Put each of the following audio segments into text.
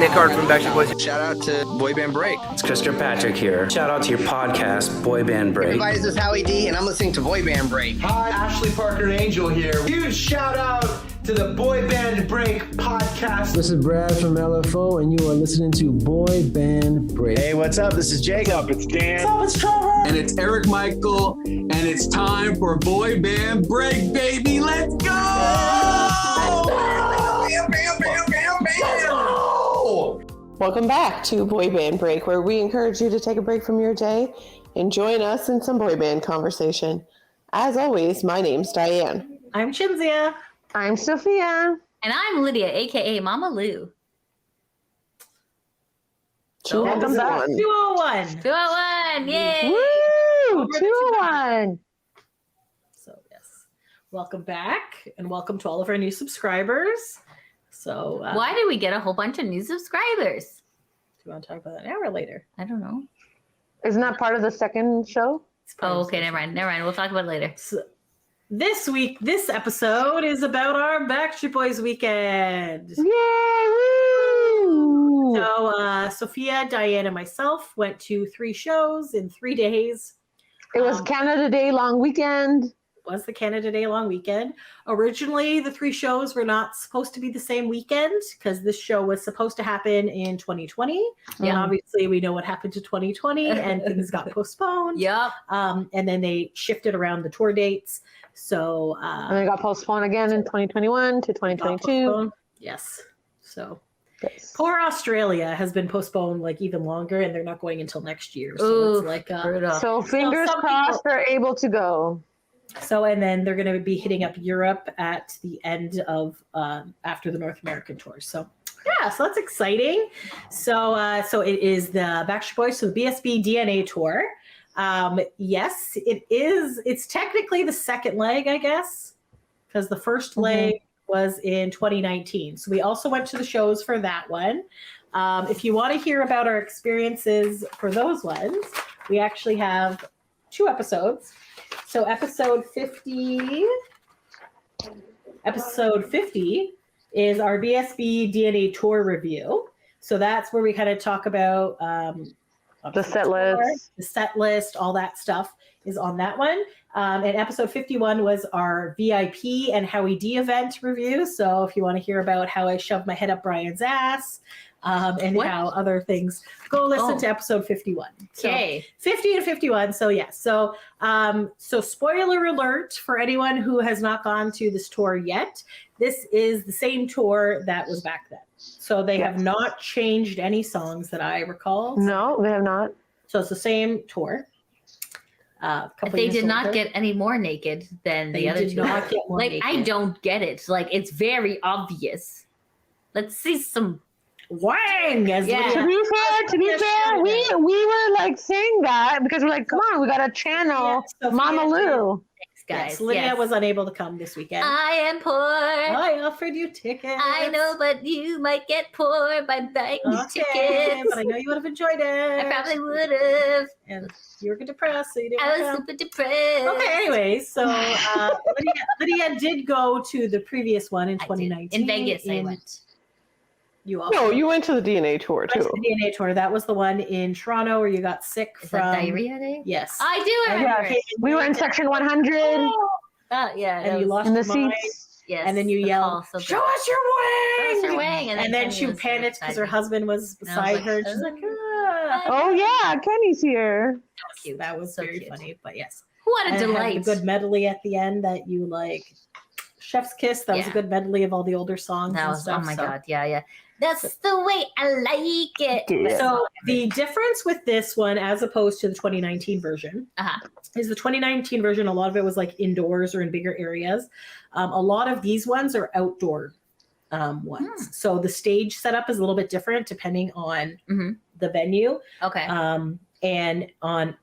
Nick Hart from Backstreet Boys. Shout out to Boy Band Break. It's Chris Kirkpatrick here. Shout out to your podcast, Boy Band Break. Everybody, this is Howie D, and I'm listening to Boy Band Break. Hi, Ashley Parker Angel here. Huge shout out to the Boy Band Break podcast. This is Brad from LFO, and you are listening to Boy Band Break. Hey, what's up? This is Jacob. What's up? It's Dan. What's up? It's Trevor. And it's Eric Michael, and it's time for Boy Band Break, baby. Let's go! Bam, bam, bam, bam, bam. Welcome back to Boy Band Break, where we encourage you to take a break from your day and join us in some boy band conversation. As always, my name's Dianne. I'm Cinzia. I'm Sofia. And I'm Lydia, a.k.a. Mama Lou. So welcome back. 201. 201, yay! Woo! 201. So, yes. Welcome back, and welcome to all of our new subscribers. So, why did we get a whole bunch of new subscribers? Do you want to talk about that now or later? I don't know. Isn't that part of the second show? Oh, okay, never mind. We'll talk about it later. So, this week, this episode is about our Backstreet Boys weekend. Yay! Woo! So, Sophia, Diane, and myself went to 3 shows in 3 days. It was Canada Day long weekend. Was the Canada Day long weekend. Originally, the 3 shows were not supposed to be the same weekend because this show was supposed to happen in 2020. Yeah. And obviously, we know what happened to 2020 and things got postponed. Yep. And then they shifted around the tour dates. So, and they got postponed again in 2021 to 2022. Yes. So, yes. Poor Australia has been postponed like even longer, and they're not going until next year. So ooh, it's like so fingers crossed they're able to go. So, and then they're going to be hitting up Europe at the end of after the North American tour. So, yeah, so that's exciting. So it is the Backstreet Boys, so the BSB DNA Tour. Yes, it is. It's technically the second leg, I guess, because the first leg was in 2019. So we also went to the shows for that one. If you want to hear about our experiences for those ones, we actually have 2 episodes. So episode 50 is our BSB DNA Tour review. So that's where we kind of talk about the set list, all that stuff is on that one. And episode 51 was our VIP and Howie D event review. So if you want to hear about how I shoved my head up Brian's ass and how other things, go listen to episode 51. Okay. So 50 and 51. So yeah. So spoiler alert for anyone who has not gone to this tour yet. This is the same tour that was back then. So they have not changed any songs that I recall. No, they have not. So it's the same tour. They did not get any more naked than the other 2. Not get more naked. I don't get it. Like, it's very obvious. Let's see some wang. To be fair, we were like saying that because we're like, come on, we got to channel Mama Lou. Guys. Yes, Lydia was unable to come this weekend. I am poor. I offered you tickets. I know, but you might get poor by buying tickets. But I know you would have enjoyed it. I probably would have. And you were depressed, so you didn't. I was super depressed. Okay, anyway, so Lydia did go to the previous one in 2019. In Vegas, I went. You also No, you went to the DNA tour too. The DNA tour. That was the one in Toronto where you got sick from diarrhea day. Yes, I do remember. We were in section 100. Yeah, and you lost in the your mind. Seats. Yes, and then you yelled, "Show us your wang!" Show us your wang! And then she panicked because her husband was beside her. She's like, "Oh yeah, Kenny's here." Cute. That was so very funny. But yes, what a delight! A good medley at the end that you like. Chef's kiss. That was a good medley of all the older songs. That was stuff, oh my god, yeah. That's the way I like it. Yeah. So the difference with this one, as opposed to the 2019 version, is the 2019 version. A lot of it was like indoors or in bigger areas. A lot of these ones are outdoor ones. So the stage setup is a little bit different depending on the venue. Okay. And on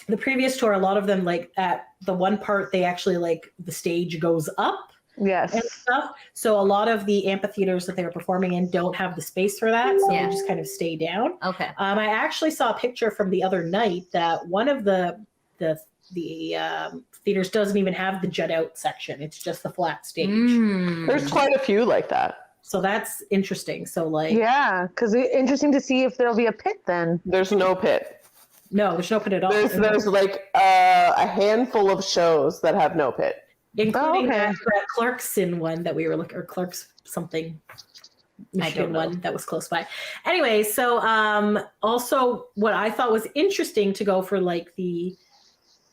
the previous tour, a lot of them, like at the one part, they actually like the stage goes up. Yes. And stuff. So a lot of the amphitheaters that they were performing in don't have the space for that. So they just kind of stay down. Okay. I actually saw a picture from the other night that one of the theaters doesn't even have the jut out section. It's just the flat stage. There's quite a few like that. So that's interesting. So like, Yeah, because interesting to see if there'll be a pit then. There's no pit. no, there's no pit at all. There's like a handful of shows that have no pit. Including that Clarkson one that we were looking, or Clark's something. Michigan one that was close by. Anyway, so also what I thought was interesting to go for like the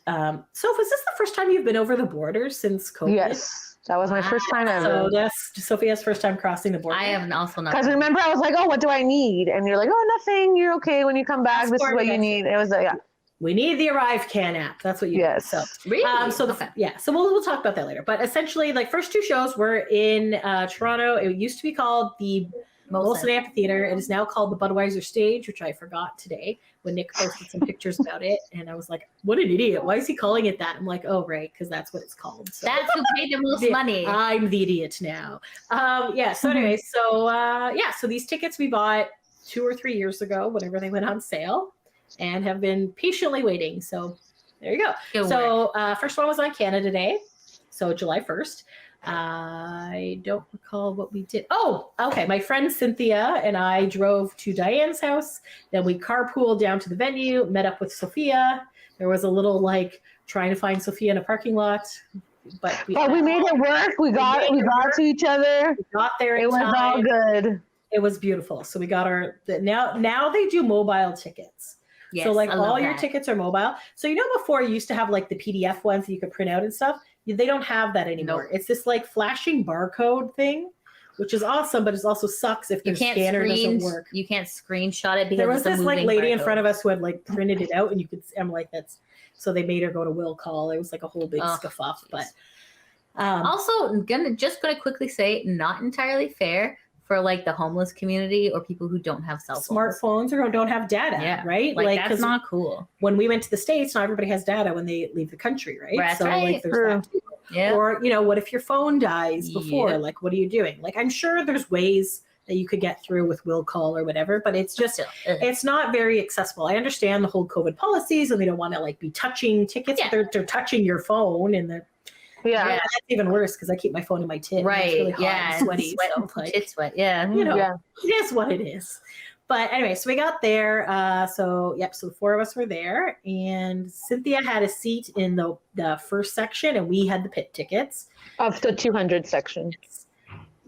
so was this the first time you've been over the border since COVID? Yes, that was my first time ever. So that's Sophia's first time crossing the border. I have also not. Because remember, I was like, "Oh, what do I need?" And you're like, "Oh, nothing. You're okay when you come back. This is what you need." It was like, yeah. We need the ArriveCan app. That's what you need. So really? So we'll talk about that later. But essentially, like first two shows were in Toronto. It used to be called the Molson Amphitheater. It is now called the Budweiser Stage, which I forgot today when Nick posted some pictures about it. And I was like, what an idiot. Why is he calling it that? I'm like, oh, right, because that's what it's called. So. That's who paid the most money. I'm the idiot now. So anyway, so these tickets we bought 2 or 3 years ago, whenever they went on sale, and have been patiently waiting. So there you go. Good so first one was on Canada Day, so July 1st. I don't recall what we did. Oh, okay. My friend Cinzia and I drove to Diane's house. Then we carpooled down to the venue, met up with Sofia. There was a little like trying to find Sofia in a parking lot. But we made it work. We got to each other. We got there in time. It was all good. It was beautiful. So we got now they do mobile tickets. Yes, so like all your that. tickets are mobile. So before you used to have like the PDF ones that you could print out and stuff. They don't have that anymore. Nope. It's this like flashing barcode thing, which is awesome, but it also sucks if the scanner doesn't work. You can't screenshot it because there was this like lady barcode. In front of us who had like printed it out, and you could. I'm like, that's. So they made her go to will call. It was like a whole big scuffle. But also, gonna quickly say, not entirely fair for like the homeless community or people who don't have cell phones. Smartphones or don't have data, right? Like that's not cool. When we went to the States, not everybody has data when they leave the country, right? That's so right. like there's that too. Yeah. Or, what if your phone dies before? Yeah. Like, what are you doing? Like, I'm sure there's ways that you could get through with will call or whatever, but it's just, it's not very accessible. I understand the whole COVID policies and they don't want to like be touching tickets. Yeah. They're touching your phone and yeah, that's even worse because I keep my phone in my tit. Right. It's really hot and sweaty. It's sweat. Yeah. It is what it is. But anyway, so we got there. So the 4 of us were there, and Cinzia had a seat in the first section, and we had the pit tickets of the 200 section.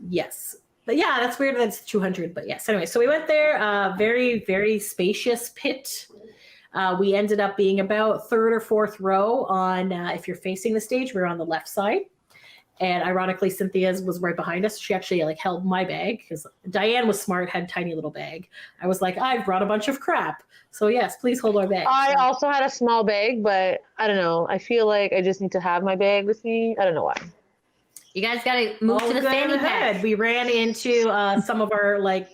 Yes, but yeah, that's weird that it's 200. But yes, anyway, so we went there. Very, very spacious pit. We ended up being about 3rd or 4th row on. If you're facing the stage, we're on the left side. And ironically, Cynthia's was right behind us. She actually like held my bag because Diane was smart, had a tiny little bag. I was like, I've brought a bunch of crap. So yes, please hold our bag. I also had a small bag, but I don't know. I feel like I just need to have my bag with me. I don't know why. You guys got to move to the fanny pack. We ran into some of our like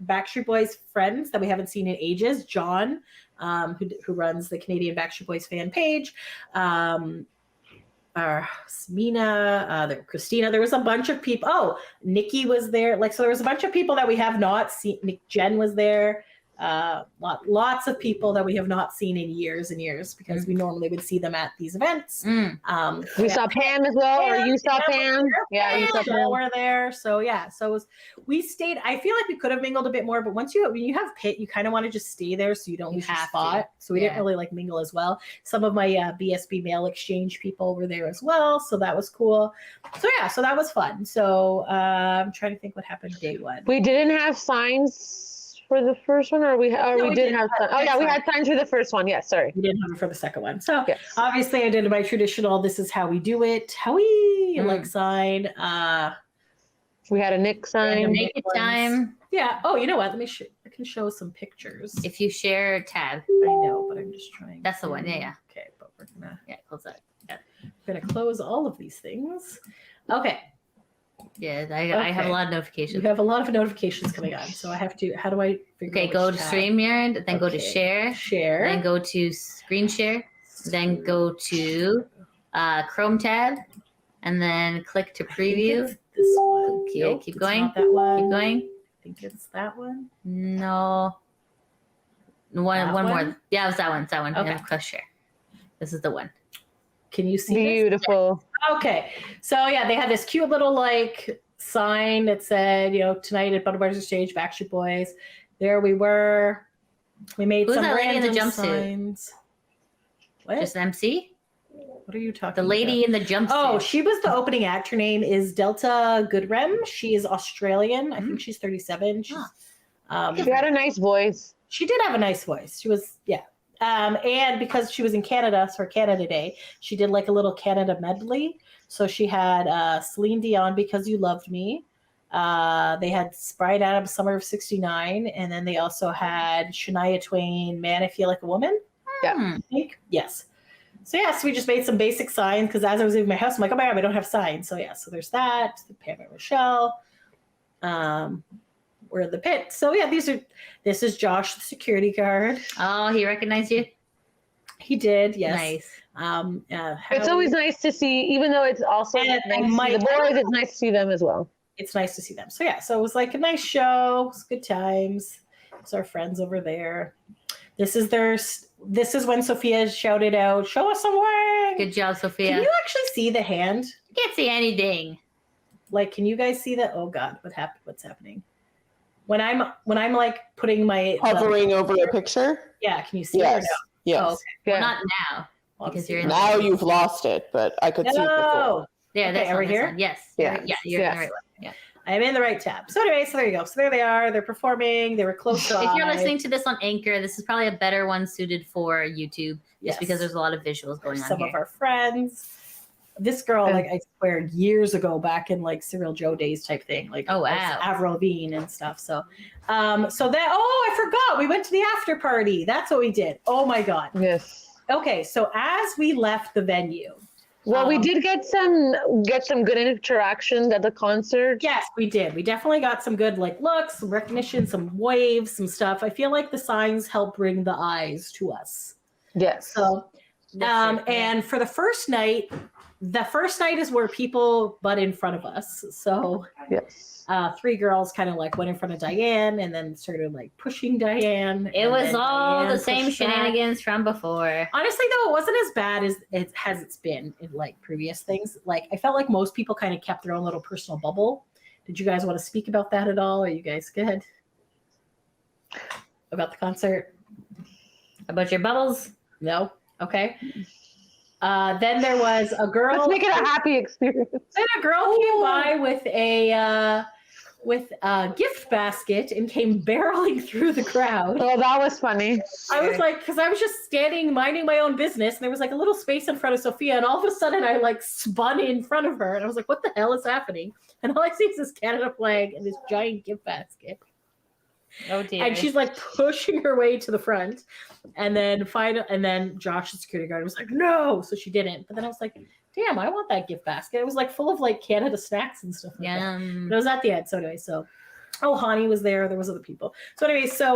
Backstreet Boys friends that we haven't seen in ages. John, who runs the Canadian Backstreet Boys fan page. Mina, Christina, there was a bunch of people. Oh, Nikki was there. So there was a bunch of people that we have not seen. Jen was there. Lots of people that we have not seen in years and years because we normally would see them at these events. We saw Pam as well, or you saw Pam. Yeah, you saw Pam. Were there. So yeah, we stayed. I feel like we could have mingled a bit more, but when you have pit, you kind of want to just stay there so you don't lose your spot. So we didn't really like mingle as well. Some of my BSB mail exchange people were there as well, so that was cool. So yeah, so that was fun. So I'm trying to think what happened day one. We didn't have signs for the first one, or we did have signs. Oh yeah, we had signs for the first one. Yes, sorry. We didn't have it for the second one. So obviously I did my traditional, this is how we do it. Like sign. We had a Nick sign. Naked time. Yeah. Oh, you know what? I can show some pictures. If you share tab. I know, but I'm just trying. That's the one. Yeah. Okay, but we're gonna close that. Yeah. We're gonna close all of these things. Okay. Yeah, I have a lot of notifications. You have a lot of notifications coming on, so I have to. How do I figure? Okay, go to StreamYard, then go to share, then go to screen share, then go to Chrome tab, and then click to preview. This one. Okay, keep going. That one. Keep going. I think it's that one. No. One more. Yeah, it was that one. It's that one. Okay. Click share. This is the one. Can you see? Beautiful. Okay, so yeah, they had this cute little like sign that said, tonight at Budweiser Stage, Backstreet Boys. There we were. We made Who's some that lady in the random jumpsuit? signs. What? Just MC? What are you talking about? The lady in the jumpsuit. Oh, she was the opening act. Her name is Delta Goodrem. She is Australian. I think she's 37. She's, she had a nice voice. She did have a nice voice. She was, yeah. And because she was in Canada, so her Canada Day, she did like a little Canada medley. So she had Celine Dion, Because You Loved Me. They had Bryan Adams, Summer of '69. And then they also had Shania Twain, Man, I Feel Like a Woman. Yeah. I think. Yes. So we just made some basic signs because as I was leaving my house, I'm like, oh my God, we don't have signs. So so there's that. The Pam and Rochelle. We're in the pit. So this is Josh, the security guard. Oh, he recognized you? He did, yes. Nice. It's always nice to see, even though it's also nice to see the boys, it's nice to see them as well. It's nice to see them. So so it was like a nice show. It was good times. It's our friends over there. This is when Sophia shouted out, "Show us some work." Good job, Sophia. Can you actually see the hand? You can't see anything. Like, can you guys see that? Oh God, what's happening? When I'm like putting my hovering over a picture. Yeah, can you see yes. it or no? Yes. Oh, okay. Well, not now. Because you're in now you've lost it, but I could see it before. Yeah, that's over here. One. Yes. Yeah. Yeah, you're in the right one. Yeah. I'm in the right tab. So anyway, there you go. So there they are. They're performing. They were close to. If you're listening to this on Anchor, this is probably a better one suited for YouTube, just because there's a lot of visuals going on. Some of our friends. This girl, like I swear, years ago, back in like Cyril Joe days type thing, like Avril Lavigne and stuff. So, I forgot. We went to the after party. That's what we did. Oh my God. Yes. Okay, so as we left the venue. Well, we did get some good interactions at the concert. Yes, we did. We definitely got some good looks, some recognition, some waves, some stuff. I feel like the signs help bring the eyes to us. Yes. So, and for the first night is where people butt in front of us. So yes. 3 girls kind of went in front of Dianne and then started pushing Dianne. It was all the same shenanigans from before. Honestly, though, it wasn't as bad as it's been in previous things. I felt like most people kind of kept their own little personal bubble. Did you guys want to speak about that at all? Are you guys good about the concert? About your bubbles? No. Okay. Then there was a girl. Let's make it a happy experience. Then a girl came by with a gift basket and came barreling through the crowd. Oh, that was funny. I was because I was just standing, minding my own business, and there was a little space in front of Sophia, and all of a sudden I spun in front of her, and I was like, "What the hell is happening?" And all I see is this Canada flag and this giant gift basket. Oh dear. And she's pushing her way to the front, and then Josh, the security guard, was like, "No!" So she didn't. But then I was like, "Damn, I want that gift basket." It was full of Canada snacks and stuff. That. But it was at the end. So anyway, Hani was there. There was other people. So anyway, so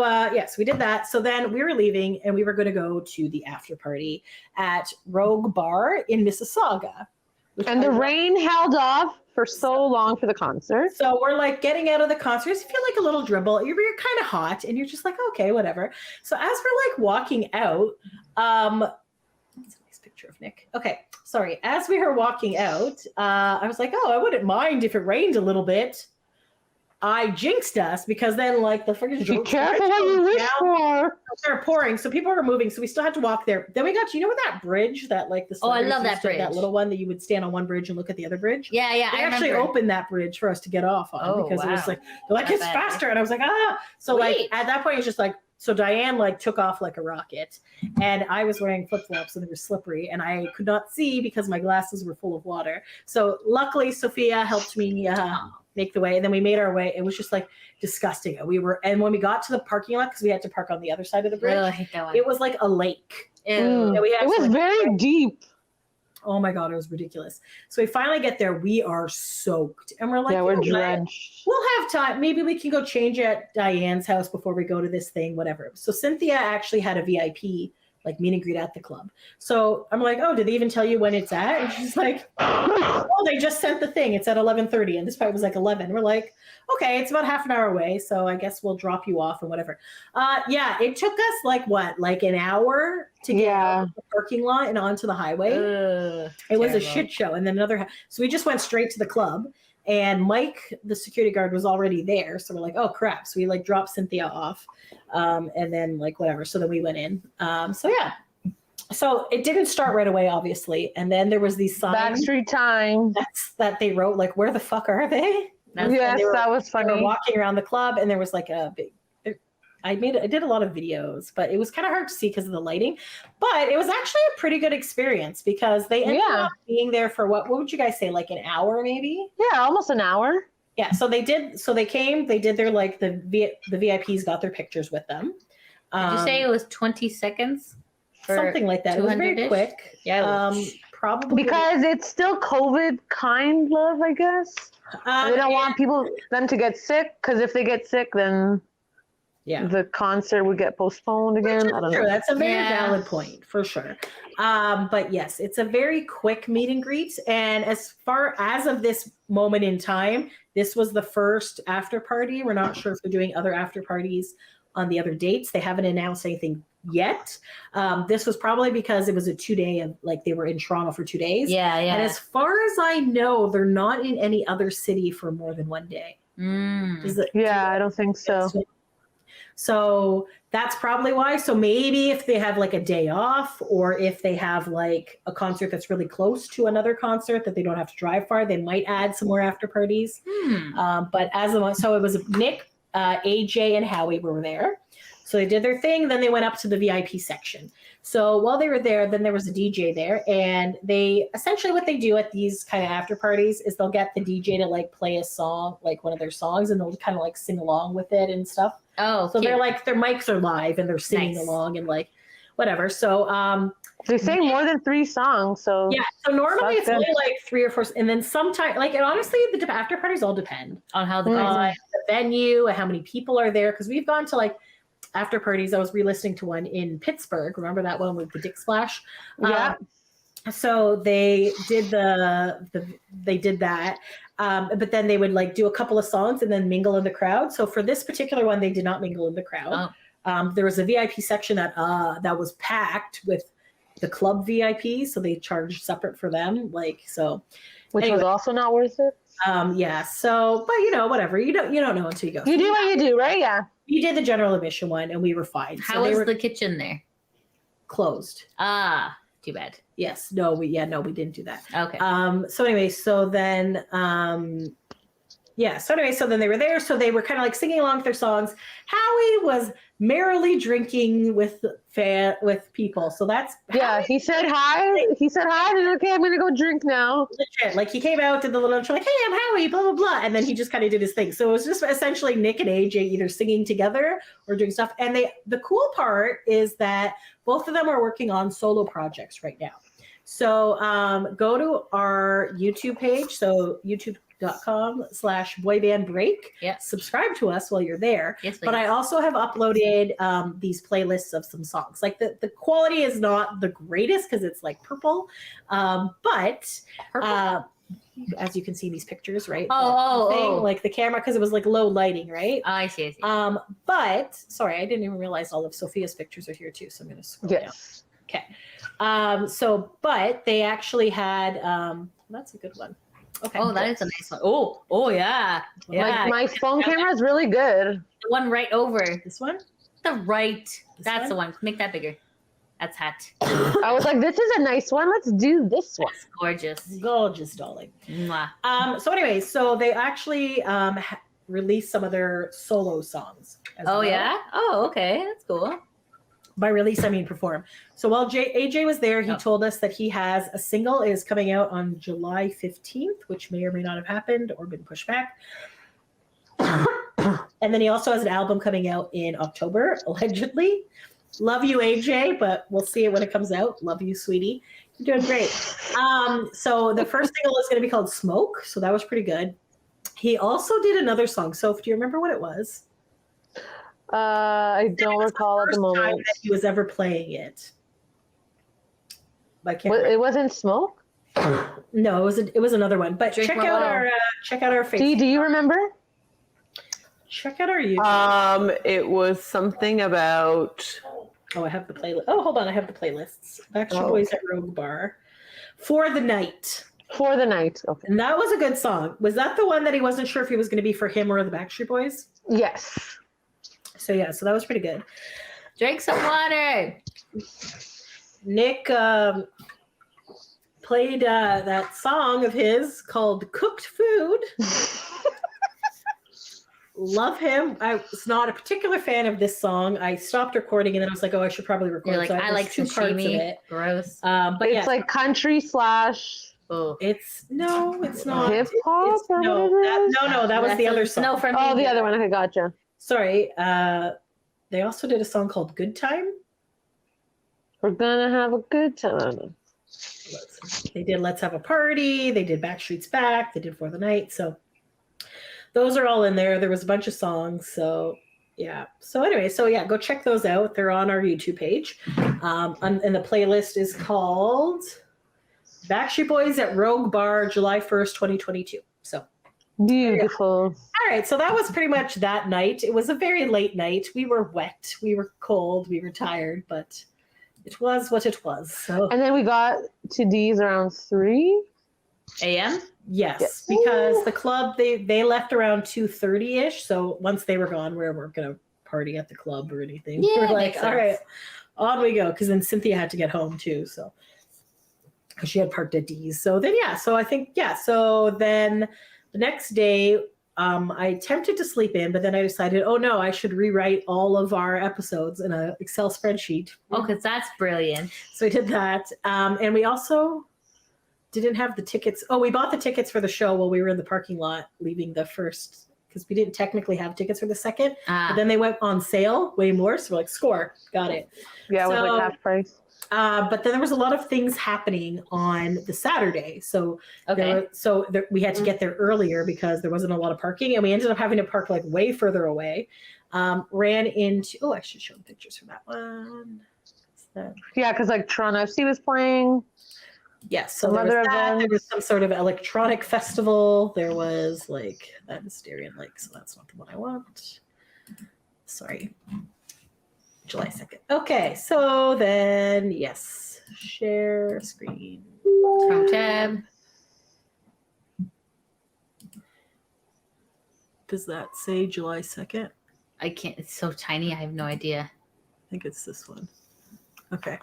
we did that. So then we were leaving, and we were going to go to the after party at Rogue Bar in Mississauga. And the rain held off for so long for the concert. So we're getting out of the concert. You feel a little dribble. You're kind of hot, and you're just okay, whatever. So as we're walking out, that's a nice picture of Nick. Okay, sorry. As we were walking out, I was like, oh, I wouldn't mind if it rained a little bit. I jinxed us because then the freaking be careful what you wish for. Started pouring, so people were moving, so we still had to walk there. Then we got where that bridge that the I love that bridge, that little one that you would stand on one bridge and look at the other bridge. Yeah, they actually opened that bridge for us to get off on because it was they're it's faster, and I was like, ah. So at that point it's just so Dianne took off like a rocket, and I was wearing flip-flops and they were slippery, and I could not see because my glasses were full of water. So luckily Sophia helped me make the way, and then we made our way. It was just disgusting. And when we got to the parking lot, because we had to park on the other side of the bridge, I hate that one. it was like a lake. It was very deep. Oh my God, it was ridiculous. So we finally get there. We are soaked, and we're we're drenched. We'll have time. Maybe we can go change at Diane's house before we go to this thing, whatever. So Cinzia actually had a VIP meet and greet at the club. So I'm like, oh, did they even tell you when it's at? And she's like, oh, they just sent the thing. It's at 11:30, and this part was 11. We're like, okay, it's about half an hour away, so I guess we'll drop you off and whatever. It took us an hour to get out of the parking lot and onto the highway. It was a shit show. And then so we just went straight to the club. and Mike, the security guard, was already there. So we're like, oh crap. So we like dropped Cinzia off, and then like whatever. So then we went in. So yeah. So it didn't start right away, obviously. And then there was these signs. Backstreet time. That they wrote, like, where the fuck are they? Yes, that was funny. They were walking around the club, and there was like a big. I did a lot of videos, but it was kind of hard to see because of the lighting. But it was actually a pretty good experience because they ended up being there for what would you guys say, like an hour maybe? Yeah, almost an hour. Yeah, so they did. So they came. They did their like the VIPs got their pictures with them. Did you say it was 20 seconds? Something like that. It was very quick. Yeah. Probably because it's still COVID, kind of, I guess. They don't want them to get sick because if they get sick, then the concert would get postponed again. I don't know. That's a very valid point for sure. But yes, it's a very quick meet and greet. And as far as of this moment in time, this was the first after party. We're not sure if they're doing other after parties on the other dates. They haven't announced anything yet. This was probably because it was a 2-day of like they were in Toronto for 2 days. Yeah. And as far as I know, they're not in any other city for more than 1 day. I don't think so. So that's probably why. So maybe if they have like a day off or if they have like a concert that's really close to another concert that they don't have to drive far, they might add some more after parties. But so it was Nick, AJ, and Howie were there. So they did their thing. Then they went up to the VIP section. So while they were there, then there was a DJ there. And they essentially what they do at these kind of after parties is they'll get the DJ to like play a song, like one of their songs, and they'll kind of like sing along with it and stuff. Oh, so they're like, their mics are live and they're singing along and like whatever. So they sing more than 3 songs. So yeah. So normally it's only like 3 or 4. And then sometimes like, and honestly, the after parties all depend on how the venue and how many people are there. Cause we've gone to like, after parties. I was re-listening to one in Pittsburgh. Remember that one with the Dick Splash? Yeah. So they did they did that. But then they would like do a couple of songs and then mingle in the crowd. So for this particular one, they did not mingle in the crowd. There was a VIP section that was packed with the club VIP. So they charged separate for them. Which was also not worth it. Yeah. So, but whatever. You don't know until you go. You do what you do, right? Yeah. We did the general admission one and we were fine. How was the kitchen there? Closed. Too bad. Yes. No, we didn't do that. Okay. So then so then they were there. So they were kind of like singing along with their songs. Howie was merrily drinking with people. So that's he said hi. He said hi. And okay, I'm gonna go drink now. Legit. Like he came out to the little intro, like, hey, I'm Howie, blah blah blah, and then he just kind of did his thing. So it was just essentially Nick and AJ either singing together or doing stuff. And the cool part is that both of them are working on solo projects right now. So go to our YouTube page. So youtube.com/boybandbreak. Yeah. Subscribe to us while you're there. Yes, please. But I also have uploaded these playlists of some songs. Like the quality is not the greatest because it's like purple. But as you can see these pictures, right? Like the camera, because it was like low lighting, right? Oh, I see. But sorry, I didn't even realize all of Sophia's pictures are here too. So I'm going to scroll down. Okay. But they actually had, that's a good one. Okay. Oh, that is a nice one. Oh, yeah. Like my phone camera is really good. The one right over. This one? That's the one. Make that bigger. That's hot. I was like, this is a nice one. Let's do this one. That's gorgeous. Gorgeous, darling. Mwah. So anyway, so they actually released some of their solo songs. Yeah? Oh, okay. That's cool. By release, I mean perform. So while AJ was there, he told us that he has a single is coming out on July 15th, which may or may not have happened or been pushed back. And then he also has an album coming out in October, allegedly. Love you, AJ, but we'll see it when it comes out. Love you, sweetie. You're doing great. So the first single is going to be called Smoke. So that was pretty good. He also did another song. Soph, do you remember what it was? I don't recall at the moment. Time that he was ever playing it. It wasn't Smoke? No, it was another one. But check out our Facebook. Do you remember? Check out our YouTube. It was something about. Oh, I have the playlist. Oh, hold on, I have the playlists. Backstreet Boys at Rogue Bar. For the Night. For the Night. Okay. And that was a good song. Was that the one that he wasn't sure if he was going to be for him or the Backstreet Boys? Yes. So that was pretty good. Drink some water. Nick played that song of his called Cooked Food. Love him. I was not a particular fan of this song. I stopped recording and then I was like, oh, I should probably record. You're like, so I like sashimi. Gross. But it's like country slash. Oh. It's not hip hop. No, that was the other song. No, from the other one. Okay, gotcha. Sorry. They also did a song called Good Time. We're gonna have a good time. They did Let's Have a Party. They did Backstreet's Back. They did For the Night. So those are all in there. There was a bunch of songs. So yeah. So anyway, go check those out. They're on our YouTube page. And the playlist is called Backstreet Boys at Rogue Bar, July 1st, 2022. So beautiful. All right. So that was pretty much that night. It was a very late night. We were wet. We were cold. We were tired, but it was what it was. So. And then we got to D's around 3 a.m. Yes, because the club they left around 2:30ish. So once they were gone, we weren't gonna party at the club or anything. Yeah, we were like, all right, on we go. Because then Cinzia had to get home too, so because she had parked at D's. So then So then the next day, I attempted to sleep in, but then I decided, oh no, I should rewrite all of our episodes in an Excel spreadsheet. Oh, because that's brilliant. So I did that, and we also didn't have the tickets. Oh, we bought the tickets for the show while we were in the parking lot leaving the first, because we didn't technically have tickets for the second. But then they went on sale way more. So we're like, score, got it. Yeah, it was like half price. But then there was a lot of things happening on the Saturday. So we had to get there earlier because there wasn't a lot of parking. And we ended up having to park like way further away. Ran into, I should show them pictures from that one. Yeah, because like Toronto FC was playing. Yes, so there was some sort of electronic festival. There was that is Darien Lake, so that's not the one I want. Sorry. July 2nd. Okay, so then, yes, share screen. Chrome tab. Does that say July 2nd? I can't, it's so tiny, I have no idea. I think it's this one. Okay.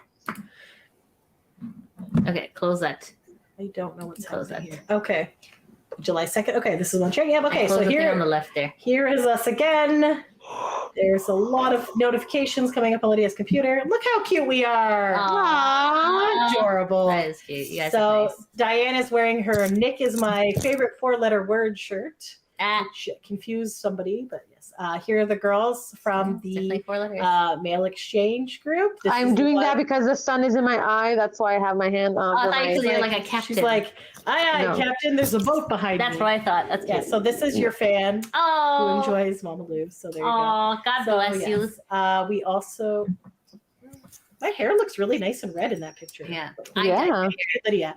Okay, close that. I don't know what's happening here. Okay. July 2nd. Okay, this is one check. Yep, okay. So here on the left there. Here is us again. There's a lot of notifications coming up on Lydia's computer. Look how cute we are. Aww. Adorable. That is cute. You guys so are nice. Diane is wearing her Nick is my favorite 4-letter word shirt. Which confused somebody, but yes. Here are the girls from the male exchange group. I'm doing that because the sun is in my eye. That's why I have my hand on. I thought you were like a captain. She's like, aye, Captain. There's a boat behind me. That's what I thought. That's cute. Yeah. So this is your fan who enjoys Mama Lou. So there you go. Oh, God bless you. We also. My hair looks really nice and red in that picture. Yeah. Lydia.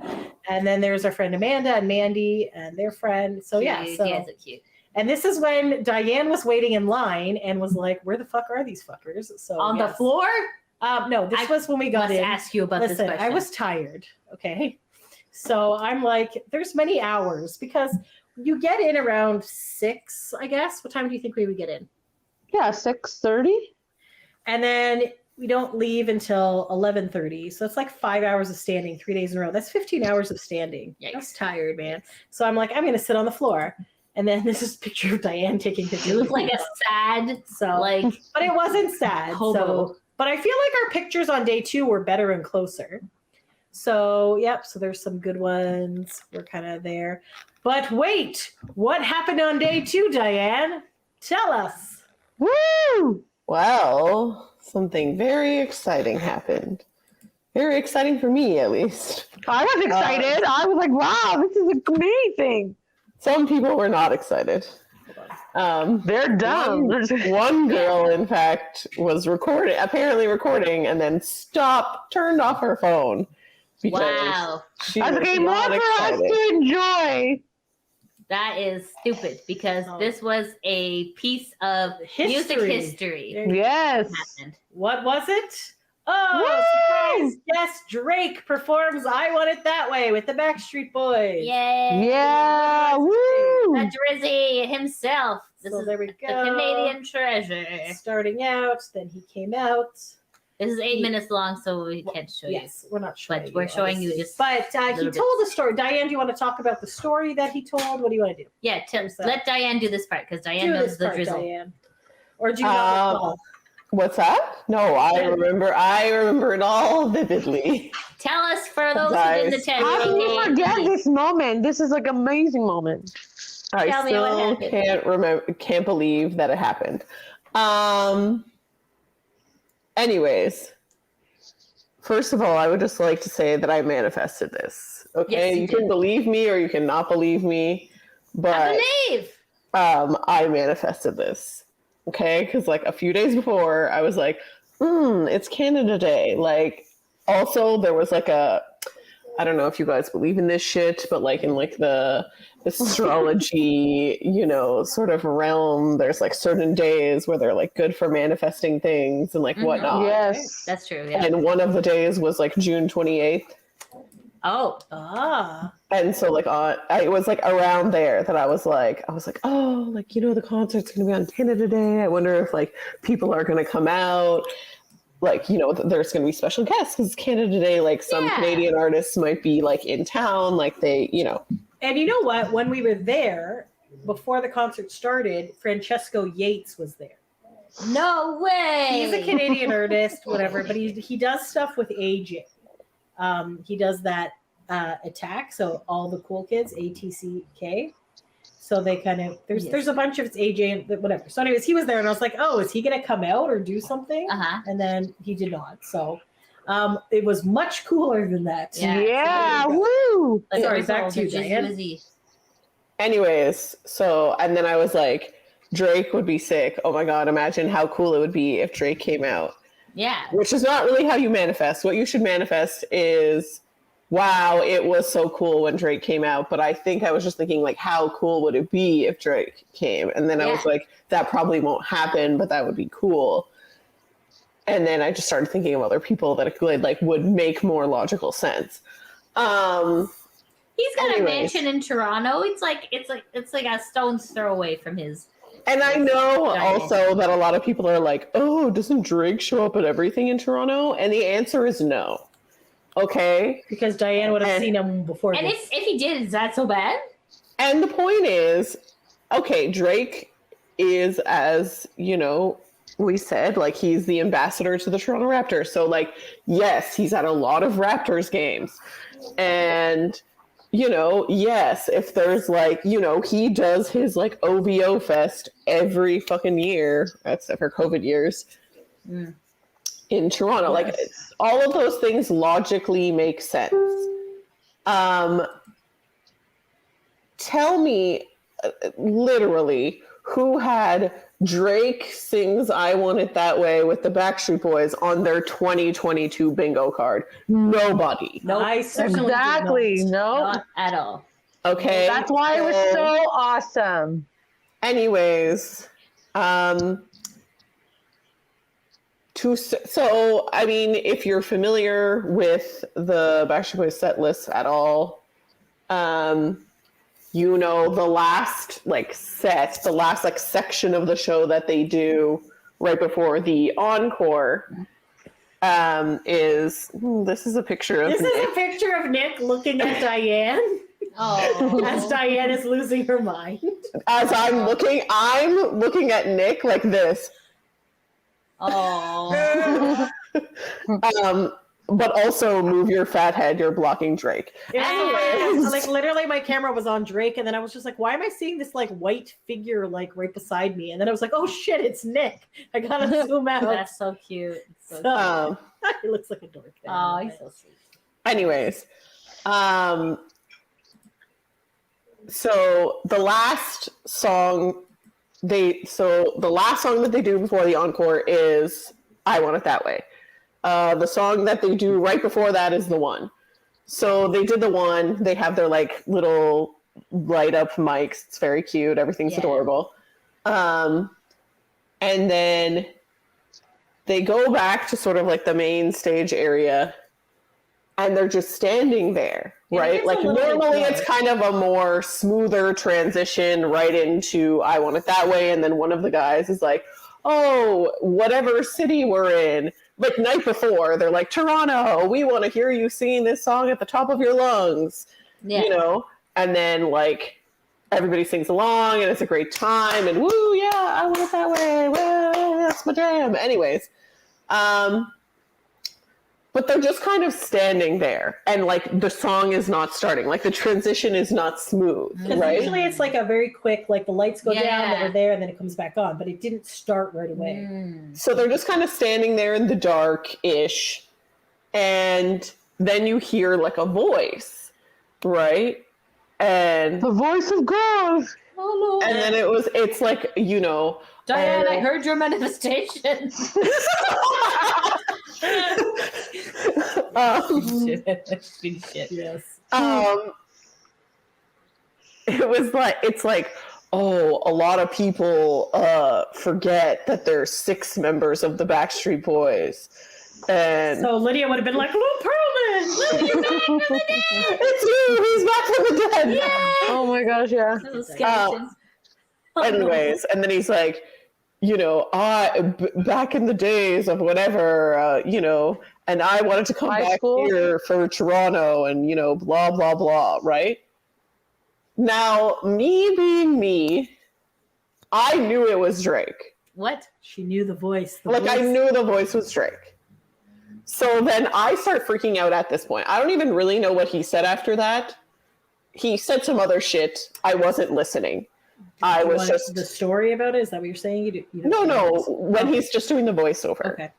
And then there's our friend Amanda and Mandy and their friend. So cute. And this is when Diane was waiting in line and was like, where the fuck are these fuckers? So on the floor? No, this was when we got in. Ask you about this question. I was tired. Okay. So I'm like, there's many hours because you get in around 6, I guess. What time do you think we would get in? Yeah, 6:30. And then we don't leave until 11:30. So it's like 5 hours of standing 3 days in a row. That's 15 hours of standing. Yikes. I was tired, man. So I'm like, I'm going to sit on the floor. And then this is a picture of Diane taking pictures. You look like a sad, but it wasn't sad. Hobo. So, but I feel like our pictures on day 2 were better and closer. So, yep. So there's some good ones. We're kind of there. But wait, what happened on day 2, Diane? Tell us. Woo! Well, something very exciting happened. Very exciting for me, at least. I was excited. I was like, wow, this is amazing. Some people were not excited. They're dumb. One girl, in fact, was apparently recording, and then turned off her phone. Wow. She was okay, more for us to enjoy. That is stupid because this was a piece of music history. Yes. What was it? Oh, surprise guest Drake performs I Want It That Way with the Backstreet Boys. Yay. Yeah. Woo. The Drizzy himself. This So is there we the go. Canadian treasure. Starting out, then he came out. This is 8 minutes long, so we can't show you. Yes, we're not showing But we're showing you just. But he told a story. Diane, do you want to talk about the story that he told? What do you want to do? Yeah, let Diane do this part because Diane knows the drizzle. Diane. Or do you know what's that? No, I remember it all vividly. Tell us for those who didn't attend. How can you forget this moment? This is like an amazing moment. I still can't believe that it happened. Anyways, first of all, I would just like to say that I manifested this. Okay, yes, you can believe me or you can not believe me, but I believe. I manifested this. Okay, because like a few days before, I was like, it's Canada Day. Like, also there was like I don't know if you guys believe in this shit, but like in like the astrology, sort of realm, there's like certain days where they're like good for manifesting things and like whatnot. Yes, that's true. Yeah. And one of the days was like June 28th. Oh. And so like it was like around there that I was like, oh, like, the concert's gonna be on Canada Day. I wonder if like people are gonna come out. Like, there's going to be special guests because it's Canada Day. Like some Canadian artists might be like in town, like they, And you know what? When we were there, before the concert started, Francesco Yates was there. No way. He's a Canadian artist, whatever, but he does stuff with AJ. He does that Attack, so all the cool kids, ATCK. So they kind of there's a bunch of it's AJ and whatever. So anyways, he was there and I was like, oh, is he gonna come out or do something? And then he did not. So it was much cooler than that. Yeah. Woo. Sorry, back to you, Diane. Anyways, so and then I was like, Drake would be sick. Oh my god, imagine how cool it would be if Drake came out. Yeah. Which is not really how you manifest. What you should manifest is, wow, it was so cool when Drake came out. But I think I was just thinking, like, how cool would it be if Drake came? And then I was like, that probably won't happen, but that would be cool. And then I just started thinking of other people that would make more logical sense. He's got a mansion in Toronto. It's like a stone's throw away from his. And I know also that a lot of people are like, oh, doesn't Drake show up at everything in Toronto? And the answer is no. Okay, because Diane would have seen him before. And if he did, is that so bad? And the point is, okay, Drake is, as we said, like he's the ambassador to the Toronto Raptors. So like, yes, he's at a lot of Raptors games, and yes, if there's like, he does his like OVO fest every fucking year, except for COVID years. In Toronto, like all of those things logically make sense. Tell me, literally, who had Drake sings "I Want It That Way" with the Backstreet Boys on their 2022 bingo card? Nobody. No, exactly. No, not at all. Okay, that's why it was so awesome. Anyways, so, I mean, if you're familiar with the Backstreet Boys set list at all, the last section of the show that they do right before the encore this is a picture of Nick. Is a picture of Nick looking at Diane. Oh, as Diane is losing her mind. As I'm looking at Nick like this. Oh. But also move your fat head. You're blocking Drake. Like literally, my camera was on Drake, and then I was just like, "Why am I seeing this like white figure like right beside me?" And then I was like, "Oh shit, it's Nick! I gotta zoom out." That's so cute. He looks like a dork. Oh, he's so sweet. Anyways, so the last song that they do before the encore is "I Want It That Way." The song that they do right before that is the one. So they did the one. They have their like little light up mics. It's very cute. Everything's adorable. And then they go back to sort of like the main stage area, and they're just standing there, right? Like normally it's kind of a more smoother transition right into I Want It That Way, and then one of the guys is like, oh, whatever city we're in. Like night before, they're like, Toronto, we want to hear you singing this song at the top of your lungs, you know? And then like everybody sings along and it's a great time and woo, yeah, I want it that way. Well, that's my jam. Anyways, but they're just kind of standing there and like the song is not starting. Like the transition is not smooth, right? Usually it's like a very quick, like the lights go down, they're there, and then it comes back on. But it didn't start right away. So they're just kind of standing there in the dark-ish. And then you hear like a voice, right? And the voice of God. Oh, and then it's like, you know, Diane, I heard your manifestation. Shit. Yes. It was like, it's like, oh, a lot of people forget that there's 6 members of the Backstreet Boys. And so Lydia would have been like, Lou Pearlman, Lydia's back from the dead. It's you, he's back from the dead. Yeah. Oh my gosh, yeah. Anyways, and then he's like, you know, back in the days of whatever, you know, and I wanted to come back here for Toronto and, you know, blah, blah, blah, right? Now, me being me, I knew it was Drake. What? She knew the voice. I knew the voice was Drake. So then I start freaking out at this point. I don't even really know what he said after that. He said some other shit. I wasn't listening. I was just the story about it. Is that what you're saying? You no. When he's just doing the voiceover. Okay.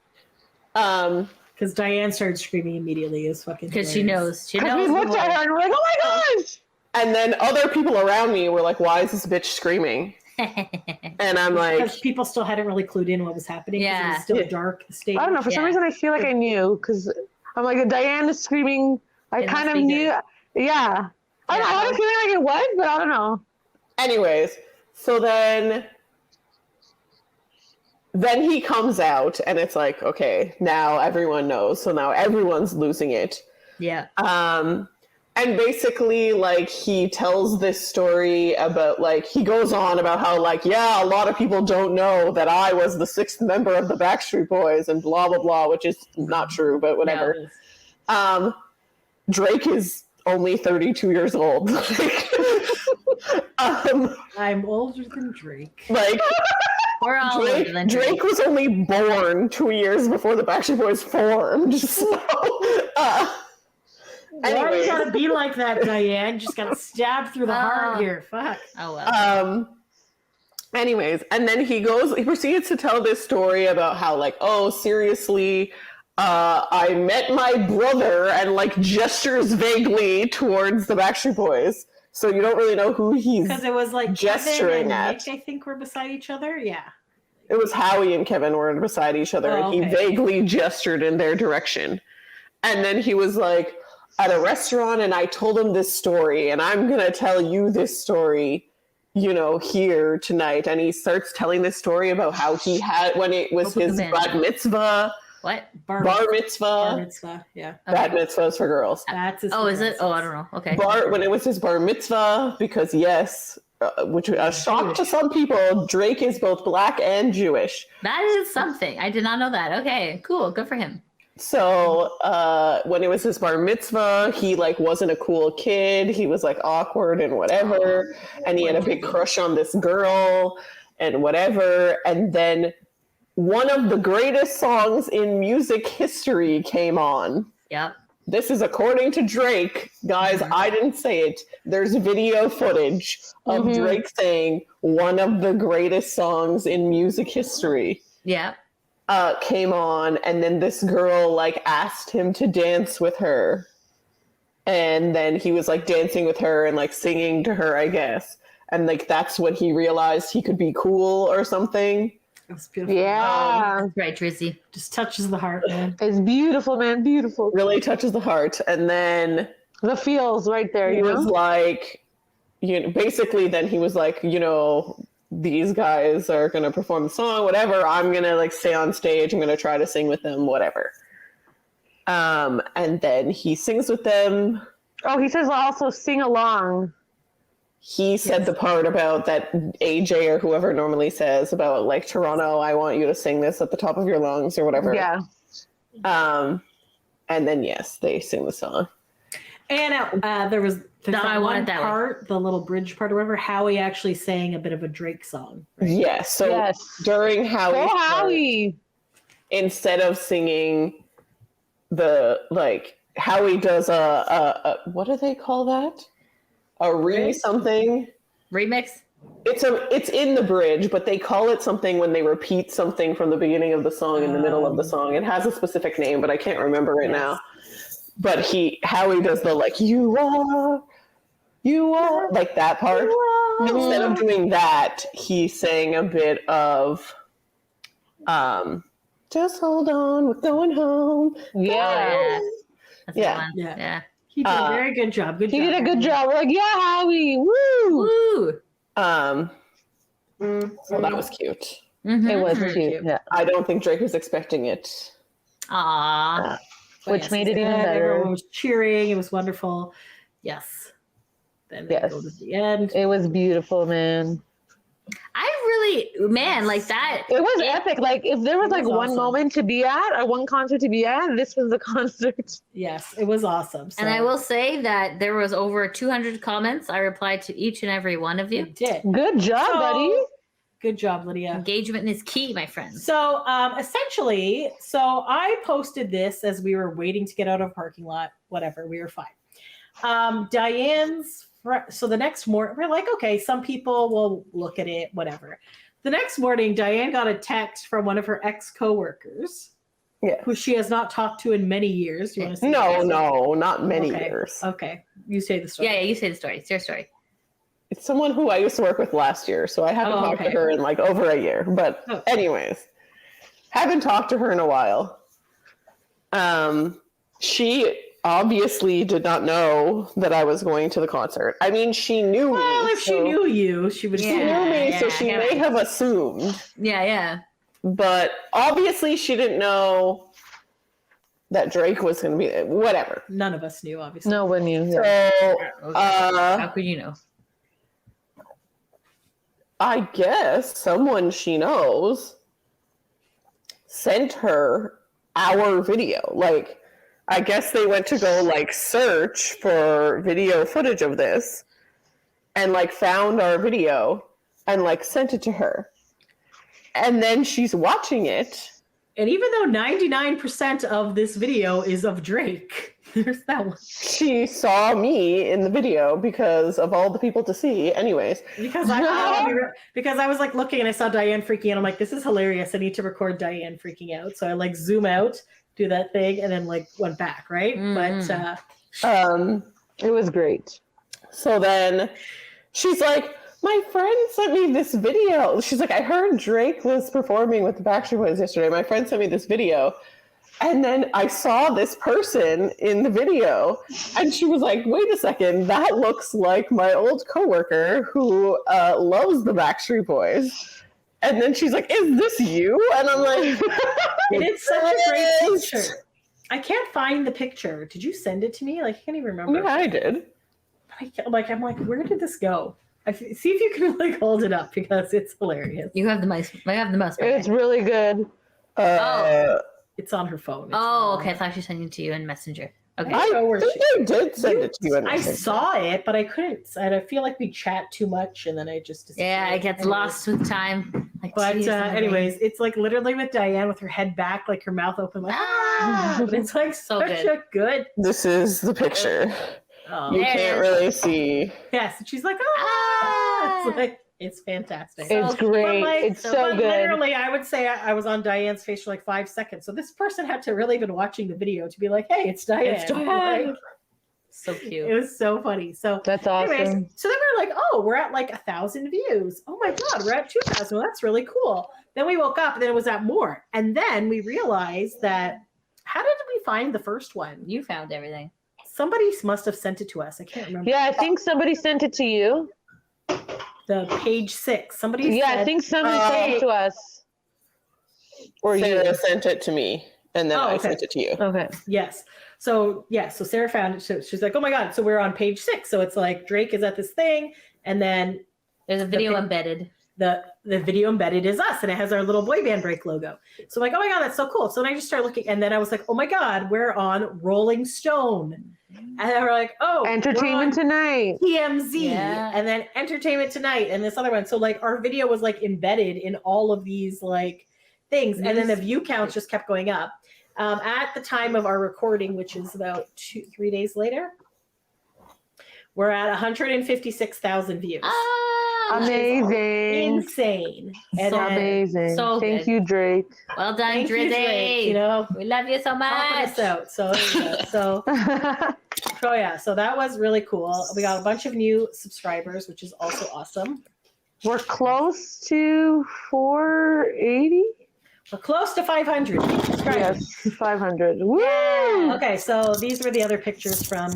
Because Diane started screaming immediately. Is fucking because she knows. She knows. We looked at her and we're like, oh my gosh! And then other people around me were like, "Why is this bitch screaming?" And I'm like, because people still hadn't really clued in what was happening. Yeah, it was still dark. The stage. I don't know. For some reason, I feel like I knew because I'm like, Diane is screaming. I kind of knew. Yeah. I don't know. I was feeling like it was, but I don't know. Anyways, so then he comes out and it's like, okay, now everyone knows. So now everyone's losing it. Yeah. And basically, like, he tells this story about, like, he goes on about how, like, yeah, a lot of people don't know that I was the 6th member of the Backstreet Boys and blah, blah, blah, which is not true, but whatever. No. Drake is only 32 years old. I'm older than Drake. Like, we're all older than Drake. Drake was only born 2 years before the Backstreet Boys formed. So, why you gotta be like that, Diane? Just got stabbed through the heart here. Fuck. Oh well. Anyways, and then he proceeds to tell this story about how, like, oh, seriously, I met my brother, and like gestures vaguely towards the Backstreet Boys. So you don't really know who he's because it was like gesturing Kevin and at. Nick, I think, were beside each other. Yeah. It was Howie and Kevin were beside each other, and he vaguely gestured in their direction. And then he was like, at a restaurant, and I told him this story, and I'm going to tell you this story, you know, here tonight. And he starts telling this story about how he had, when it was his bat mitzvah. What? Bar mitzvah. Bar mitzvah, yeah. Bat mitzvahs for girls. That's his is it? Oh, I don't know. Okay. When it was his bar mitzvah, because yes, which a shock to some people, Drake is both black and Jewish. That is something. I did not know that. Okay, cool. Good for him. So when it was his bar mitzvah, he like wasn't a cool kid. He was like awkward and whatever. And he had a big crush on this girl and whatever. And then one of the greatest songs in music history came on. Yep. This is according to Drake. Guys, I didn't say it. There's video footage of Drake saying one of the greatest songs in music history. Yeah. Came on, and then this girl like asked him to dance with her, and then he was like dancing with her and like singing to her, I guess, and like that's when he realized he could be cool or something. It's beautiful. Yeah, right, Drizzy. Just touches the heart, man. It's beautiful, man. Beautiful. Really touches the heart. And then the feels right there. He was like, you know, basically then he was like, you know, these guys are going to perform the song, whatever. I'm going to like stay on stage. I'm going to try to sing with them, whatever. And then he sings with them. Oh, he says also sing along. He said the part about that AJ or whoever normally says about like Toronto, I want you to sing this at the top of your lungs or whatever. Yeah. And then yes, they sing the song. And there's I wanted that part, the little bridge part or whatever, Howie actually sang a bit of a Drake song. Right? Yes. So during Howie, instead of singing the like Howie does a what do they call that? A something remix. It's in the bridge, but they call it something when they repeat something from the beginning of the song in the middle of the song. It has a specific name, but I can't remember right now. But Howie does the like you are like that part. Instead of doing that, he sang a bit of just hold on, we're going home. Yeah. Yeah. He did a very good job. He did a good job. We're like, yeah, Howie, woo! So that was cute. Mm-hmm. It was cute. Yeah. I don't think Drake was expecting it. Aww. Which made it even better. Everyone was cheering. It was wonderful. Yes. Then they go to the end. It was beautiful, man. Like that. It was epic. Like if there was like one moment to be at or one concert to be at, this was the concert. Yes, it was awesome. So. And I will say that there was over 200 comments. I replied to each and every one of you. You did. Good job, buddy. Good job, Lydia. Engagement is key, my friends. So essentially, I posted this as we were waiting to get out of parking lot. Whatever, we were fine. So the next morning, we're like, okay, some people will look at it, whatever. The next morning, Diane got a text from one of her ex-coworkers, who she has not talked to in many years. Do you want to say No, not many years. Okay, you say the story. Yeah, you say the story. It's your story. It's someone who I used to work with last year, so I haven't talked to her in like over a year. But anyways, haven't talked to her in a while. She obviously did not know that I was going to the concert. I mean, she knew me. Well, if she knew you, she would. She knew me, so she may have assumed. Yeah. But obviously, she didn't know that Drake was going to be whatever. None of us knew, obviously. No one knew. So, how could you know? I guess someone she knows sent her our video. Like, I guess they went to go like search for video footage of this and like found our video and like sent it to her. And then she's watching it. And even though 99% of this video is of Drake, there's that one. She saw me in the video because of all the people to see. Anyways. Because I was like looking and I saw Diane freaking out. I'm like, this is hilarious. I need to record Diane freaking out. So I like zoom out, do that thing, and then like went back, right? But it was great. So then she's like, my friend sent me this video. She's like, I heard Drake was performing with the Backstreet Boys yesterday. My friend sent me this video. And then I saw this person in the video. And she was like, wait a second, that looks like my old coworker who loves the Backstreet Boys. And then she's like, is this you? And I'm like, it's such a great picture. I can't find the picture. Did you send it to me? Like, I can't even remember. Yeah, I did. I'm like, where did this go? See if you can like hold it up because it's hilarious. You have the mouse. I have the mouse. It's really good. It's on her phone. Okay. I thought she sent it to you in Messenger. Okay. I think I did send it to you in Messenger. I saw it, but I couldn't. I feel like we chat too much, and then I just it gets lost with time. Like, but anyways, it's like literally with Diane with her head back, like her mouth open, like but it's like such a good. This is the picture. You can't really see. Yes, she's like, it's like it's fantastic. It's great. It's so good. Literally, I would say I was on Diane's face for like 5 seconds. So this person had to really been watching the video to be like, hey, it's Diane. It's Diane. Like, so cute. It was so funny. So that's awesome. Anyways, so then we were like, we're at like 1,000 views. Oh my God, we're at 2,000. Well, that's really cool. Then we woke up and then it was at more. And then we realized that, how did we find the first one? You found everything. Somebody must have sent it to us. I can't remember. Yeah, I think somebody sent it to you. the page 6. Somebody Yeah, said, I think somebody sent it to us. Or Sarah you. sent it to me, and then I sent it to you. Okay. Yes. So Sarah found it. So she's like, oh my God. So we're on page 6. So it's like Drake is at this thing, and then there's a video embedded. The video embedded is us, and it has our little boy band break logo. So I'm like, oh my God, that's so cool. So then I just started looking, and then I was like, oh my God, we're on Rolling Stone. And then we're like, oh, Entertainment Tonight. TMZ, and then Entertainment Tonight, and this other one. So like our video was like embedded in all of these like things, and then the view counts just kept going up. At the time of our recording, which is about 2-3 days later, we're at 156,000 views. Amazing. Insane. And amazing. So thank you, Drake. Well done, Drizzy. You know, we love you so much. So yeah, so that was really cool. We got a bunch of new subscribers, which is also awesome. We're close to 480. We're close to 500 subscribers. Yes, 500. Woo! Yeah. Okay, so these were the other pictures from.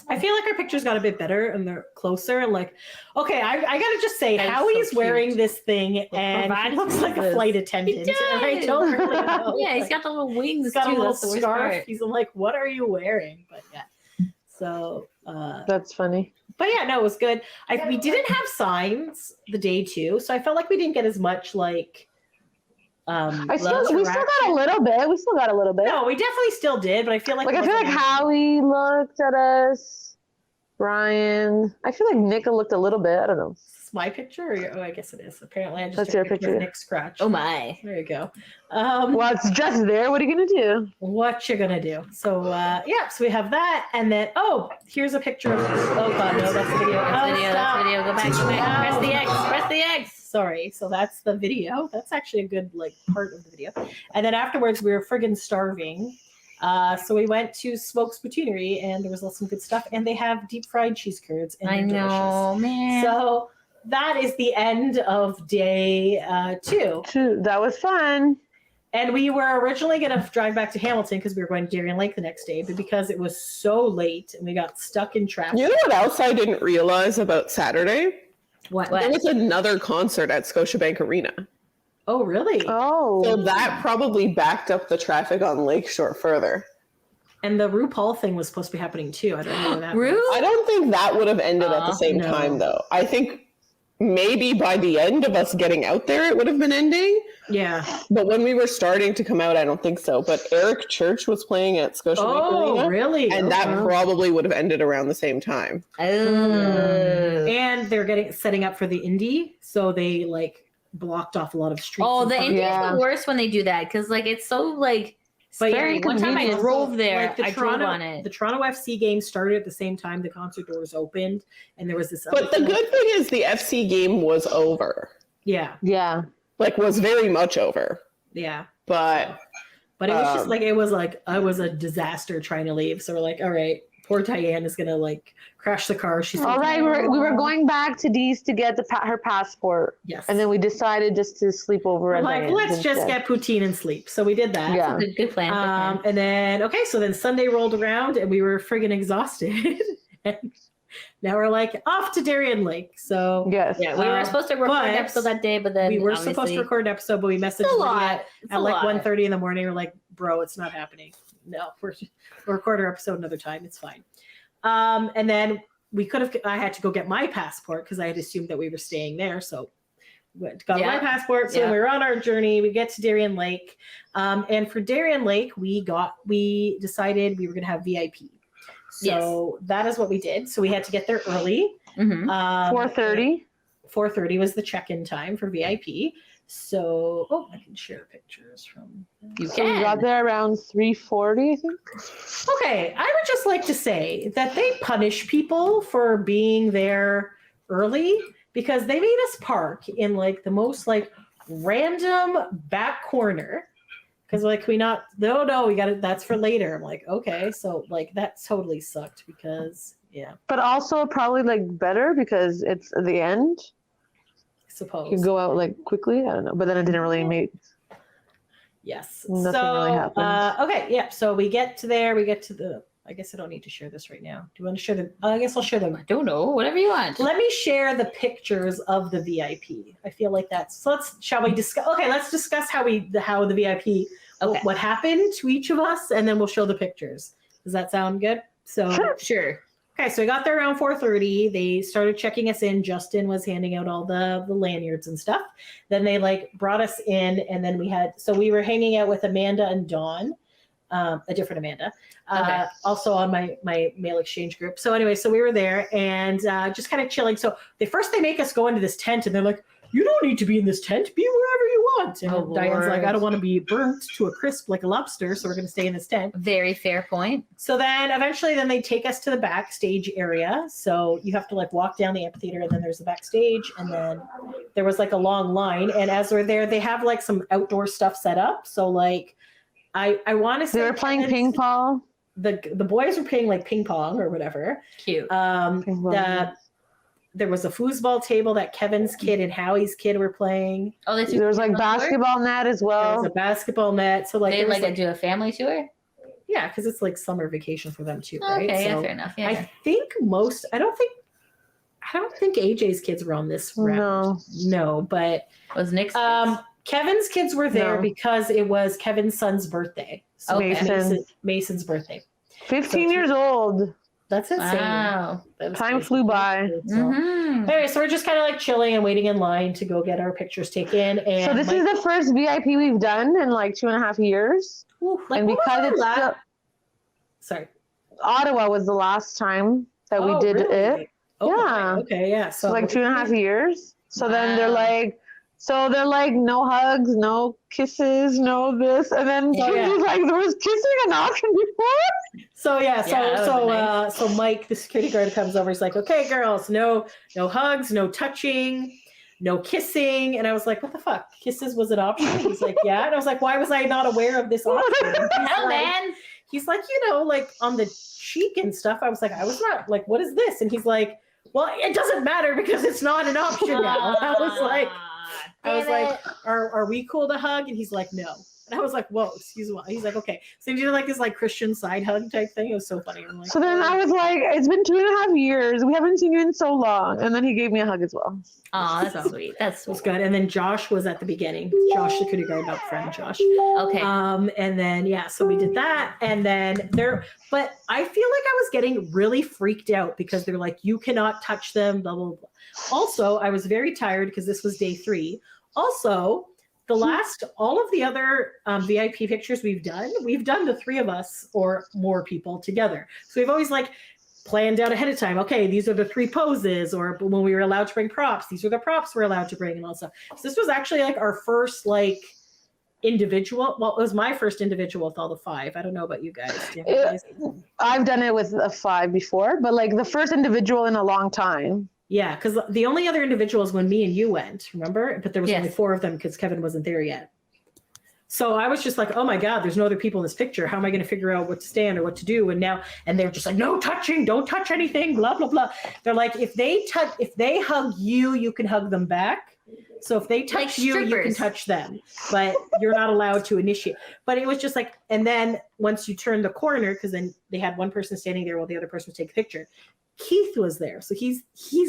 I feel like our pictures got a bit better and they're closer. Like, okay, I gotta just say, Howie's wearing this thing and he looks like a flight attendant. And I don't really know. Yeah, he's got the little wings. He's got too. a little That's the worst scarf. part. He's like, what are you wearing? But yeah, so that's funny. But yeah, no, it was good. We didn't have signs the day 2, so I felt like we didn't get as much like. we still got a little bit. We still got a little bit. No, we definitely still did, but I feel like I feel like Howie looked at us. Brian. I feel like Nick looked a little bit. I don't know. Is this my picture? Or I guess it is. Apparently, I just That's took your a picture picture. of Nick's crotch. Oh my! There you go. Well, it's just there. What are you gonna do? What you gonna do? So so we have that, and then here's a picture of. Oh God, no, that's the video. That's video. Go back. Press the X. Press the X. Sorry. So that's the video. That's actually a good like part of the video. And then afterwards, we were friggin' starving. So we went to Smoke's Boutonnerie, and there was some good stuff, and they have deep fried cheese curds. And I know, man. So that is the end of day 2. That was fun. And we were originally going to drive back to Hamilton because we were going to Darien Lake the next day, but because it was so late and we got stuck in traffic. You know what else I didn't realize about Saturday? What? There was another concert at Scotiabank Arena. Oh, really? Oh. So that probably backed up the traffic on Lakeshore further. And the RuPaul thing was supposed to be happening too. I don't know that. I don't think that would have ended at the same time, though. I think maybe by the end of us getting out there, it would have been ending. Yeah. But when we were starting to come out, I don't think so. But Eric Church was playing at Scotiabank Arena. Oh, really? And that probably would have ended around the same time. And they're setting up for the Indie, so they blocked off a lot of streets. Oh, the Indie is the worst when they do that because it's so scary. One time I drove there, I drove on it. The Toronto FC game started at the same time the concert doors opened, and there was this. But the good thing is the FC game was over. Yeah. Yeah. Was very much over. Yeah. But it was just it was I was a disaster trying to leave. So we're like, all right, poor Dianne is gonna crash the car. She's all right. We were going back to Dee's to get her passport. Yes. And then we decided just to sleep over at Diane's let's just get poutine and sleep. So we did that. Yeah. Good plan. And then so then Sunday rolled around and we were friggin' exhausted. And now we're off to Darien Lake. So yes. Yeah, we were supposed to record an episode that day, but then we were supposed to record an episode, but we messaged Lydia at 1:30 in the morning. We're like, bro, it's not happening. No, we'll record our episode another time. It's fine. And then I had to go get my passport because I had assumed that we were staying there. So got my passport. So we were on our journey. We get to Darien Lake. And for Darien Lake, we decided we were going to have VIP. So that is what we did. So we had to get there early. 4:30. 4:30 was the check-in time for VIP. So, I can share pictures from. We got there around 3:40, I think. Okay, I would just like to say that they punish people for being there early because they made us park in the most random back corner. Because we not no we got it. That's for later. I'm like, okay, so that totally sucked because But also probably better because it's at the end. Suppose you can go out quickly. I don't know, but then it didn't really make. Yes. Nothing really happened. Okay. Yeah. So we get to there. We get to the. I guess I don't need to share this right now. Do you want to share them? I guess I'll share them. I don't know. Whatever you want. Let me share the pictures of the VIP. I feel like that's so. Shall we discuss? Okay, let's discuss how the VIP what happened to each of us, and then we'll show the pictures. Does that sound good? So sure. Okay, so we got there around 4:30. They started checking us in. Justin was handing out all the lanyards and stuff. Then they like brought us in, and then we were hanging out with Amanda and Dawn, a different Amanda, also on my mail exchange group. So anyway, so we were there and just kind of chilling. So they make us go into this tent, and they're like, "You don't need to be in this tent. Be wherever you want." And Diane's like, "I don't want to be burnt to a crisp like a lobster, so we're going to stay in this tent." Very fair point. So then eventually they take us to the backstage area. So you have to like walk down the amphitheater, and then there's the backstage, and then there was like a long line. And as we're there, they have like some outdoor stuff set up. So like I want to say they were playing ping pong. The boys were playing like ping pong or whatever. Cute. There was a foosball table that Kevin's kid and Howie's kid were playing. Oh, there was like basketball net as well. There was a basketball net. So like they do a family tour. Yeah, because it's like summer vacation for them too, right? Okay, so yeah, fair enough. Yeah. I think I don't think AJ's kids were on this round. No, but was Nick's Kevin's kids were there because it was Kevin's son's birthday. So Mason's birthday. 15 years old. That's insane. Wow. Time flew by. Anyway, so we're just kind of like chilling and waiting in line to go get our pictures taken. And so this is the first VIP we've done in like 2.5 years. And because it's sorry, Ottawa was the last time that we did it. Oh, yeah. Okay. Yeah. So like 2.5 years. So then they're like, no hugs, no kisses, no this, and then was like, there was kissing an option before. So Mike, the security guard, comes over. He's like, "Okay, girls, no hugs, no touching, no kissing." And I was like, "What the fuck? Kisses was an option?" He's like, "Yeah." And I was like, "Why was I not aware of this option?" Hell, man. He's like, like on the cheek and stuff. I was like, I was not like, what is this? And he's like, "Well, it doesn't matter because it's not an option now." I was like, are we cool to hug? And he's like, no. And I was like, whoa, excuse me. He's like, okay. So he did like this like Christian side hug type thing. It was so funny. I'm like, so then I was like, it's been 2.5 years. We haven't seen you in so long. And then he gave me a hug as well. Oh, that's sweet. That was good. And then Josh was at the beginning. Josh, the security guard, not friend Josh. Okay. And then so we did that. And then but I feel like I was getting really freaked out because they're like, you cannot touch them, blah, blah, blah. Also, I was very tired because this was day 3. Also, all of the other VIP pictures we've done the 3 of us or more people together. So we've always like planned out ahead of time. Okay, these are the 3 poses, or when we were allowed to bring props, these are the props we're allowed to bring and all that stuff. So this was actually like our first like individual. Well, it was my first individual with all the 5. I don't know about you guys. I've done it with a 5 before, but like the first individual in a long time. Yeah, because the only other individuals when me and you went, remember? But there was only 4 of them because Kevin wasn't there yet. So I was just like, oh my God, there's no other people in this picture. How am I going to figure out what to stand or what to do? And they're just like, no touching, don't touch anything, blah, blah, blah. They're like, if they hug you, you can hug them back. So if they touch you, you can touch them, but you're not allowed to initiate. But it was just like, and then once you turn the corner, because then they had one person standing there while the other person was taking a picture. Keith was there. So he's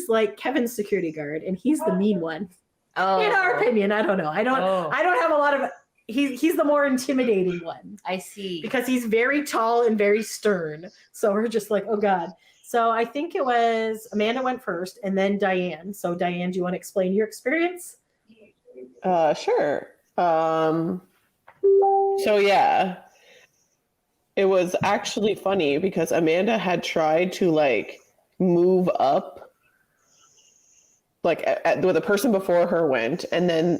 like Kevin's security guard, and he's the mean one. Oh. In our opinion. I don't know. I don't have a lot of he's the more intimidating one. I see. Because he's very tall and very stern. So we're just like, oh God. So I think it was Amanda went first and then Dianne. So Dianne, do you want to explain your experience? Sure. So yeah. It was actually funny because Amanda had tried to like move up, like where the person before her went, and then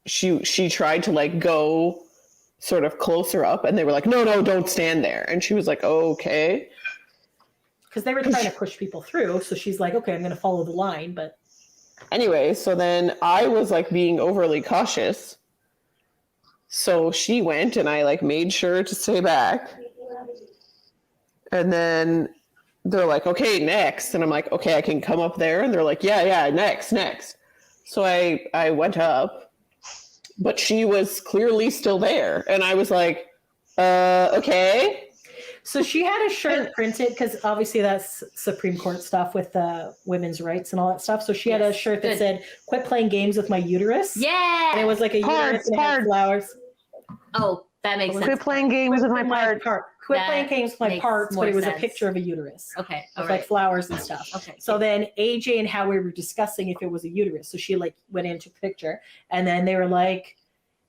she tried to like go sort of closer up, and they were like, no, don't stand there, and she was like, oh, okay, because they were trying to push people through. So she's like, okay, I'm going to follow the line. But anyway, so then I was like being overly cautious, so she went, and I like made sure to stay back. And then they're like, okay, next. And I'm like, okay, I can come up there. And they're like, yeah, next. So I went up, but she was clearly still there. And I was like, okay. So she had a shirt printed because obviously that's Supreme Court stuff with women's rights and all that stuff. So she had a shirt that said, "Quit playing games with my uterus." Yeah. And it was like a uterus and it had flowers. Oh, that makes sense. Quit playing games with my parts. Quit playing games with my parts, but it was a picture of a uterus. Okay. With like flowers and stuff. Okay. So then AJ and Howie were discussing if it was a uterus. So she like went in, took a picture, and then they were like,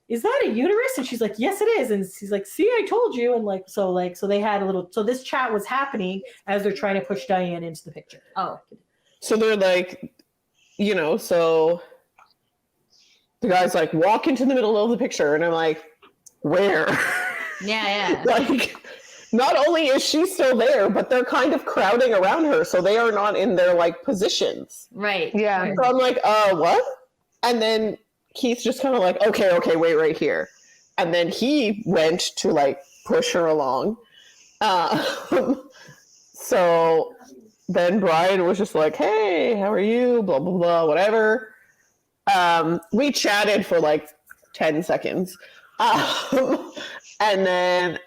"Is that a uterus?" And she's like, "Yes, it is." And she's like, "See, I told you." And so they had a little. So this chat was happening as they're trying to push Diane into the picture. Oh. So they're like, so the guy's like, walk into the middle of the picture, and I'm like, where? Yeah. Like, not only is she still there, but they're kind of crowding around her, so they are not in their like positions. Right. Yeah. So I'm like, what? And then Keith's just kind of like, okay, wait right here. And then he went to like push her along. So then Brian was just like, hey, how are you? Blah, blah, blah, whatever. We chatted for like 10 seconds. And then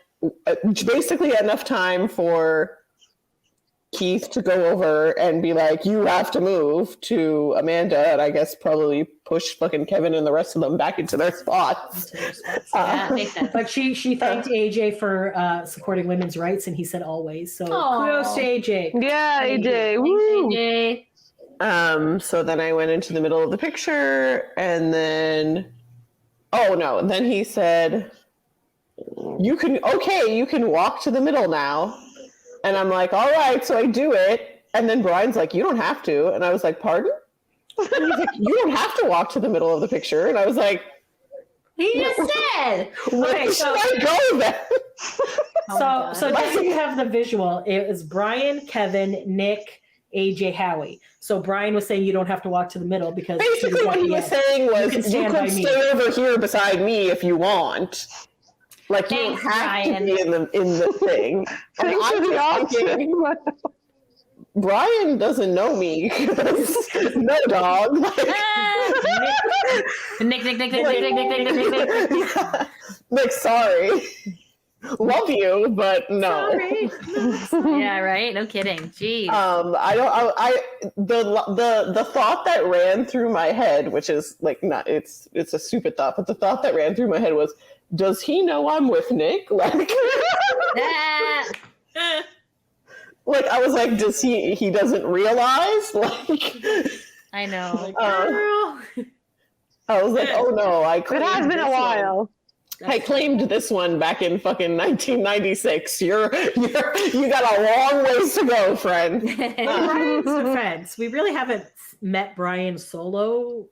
basically enough time for Keith to go over and be like, you have to move to Amanda, and I guess probably push fucking Kevin and the rest of them back into their spots. Yeah, makes sense. But she thanked AJ for supporting women's rights, and he said always. So kudos to AJ. Yeah, AJ. Woo. AJ. So then I went into the middle of the picture, and then then he said, you can walk to the middle now. And I'm like, all right, so I do it. And then Brian's like, you don't have to. And I was like, pardon? And he's like, you don't have to walk to the middle of the picture. And I was like, he just said. Where should I go then? So just so you have the visual, it was Brian, Kevin, Nick, AJ, Howie. So Brian was saying you don't have to walk to the middle because basically what he was saying was you could stay over here beside me if you want. Like you don't have to be in the thing. Thanks for the option. Brian doesn't know me. No dog. Nick. Nick, sorry. Love you, but no. Sorry. Yeah, right. No kidding. Jeez. The thought that ran through my head, which is like not, it's a stupid thought, but the thought that ran through my head was, does he know I'm with Nick? Like, like I was like, does he doesn't realize? Like, I know. I was like, oh no, it has been a while. I claimed this one back in fucking 1996. You got a long ways to go, friend. In Brian's defense, we really haven't met Brian solo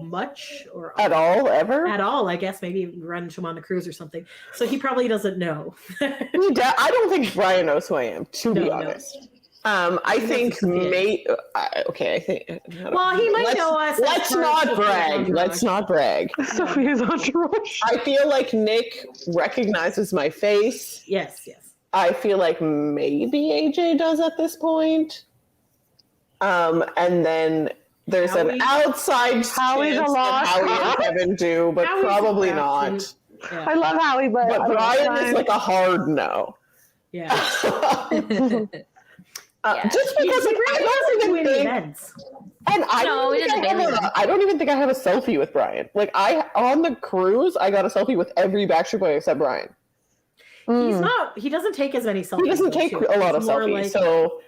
much or at all, ever at all. I guess maybe run into him on the cruise or something. So he probably doesn't know. I don't think Brian knows who I am, to be honest. I think I think. Well, he might know us. Let's not brag. Let's not brag. Sophia's entourage. I feel like Nick recognizes my face. Yes. I feel like maybe AJ does at this point. And then there's Howie? an outside Howie's chance a lot. that Howie and Kevin do, but Howie's probably a not. Yeah. I love Howie, but Brian is like a hard no. Yeah. Just because he really doesn't do any events. And I don't even think I have a selfie with Brian. Like on the cruise, I got a selfie with every Backstreet Boy except Brian. He doesn't take as many selfies. He doesn't take a lot of selfies.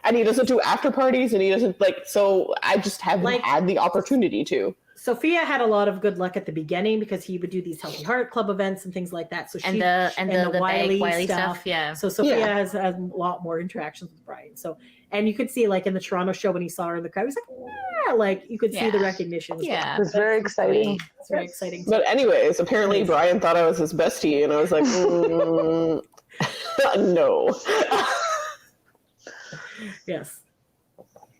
And he doesn't do after parties, and he doesn't so I just haven't had the opportunity to. Sophia had a lot of good luck at the beginning because he would do these Healthy Heart Club events and things like that. So and the Wiley stuff. Yeah. So Sophia has a lot more interactions with Brian. So, and you could see like in the Toronto show when he saw her in the crowd, he was like, like you could see the recognition. Yeah. It was very exciting. It's very exciting. But anyways, apparently Brian thought I was his bestie, and I was like, no. Yes.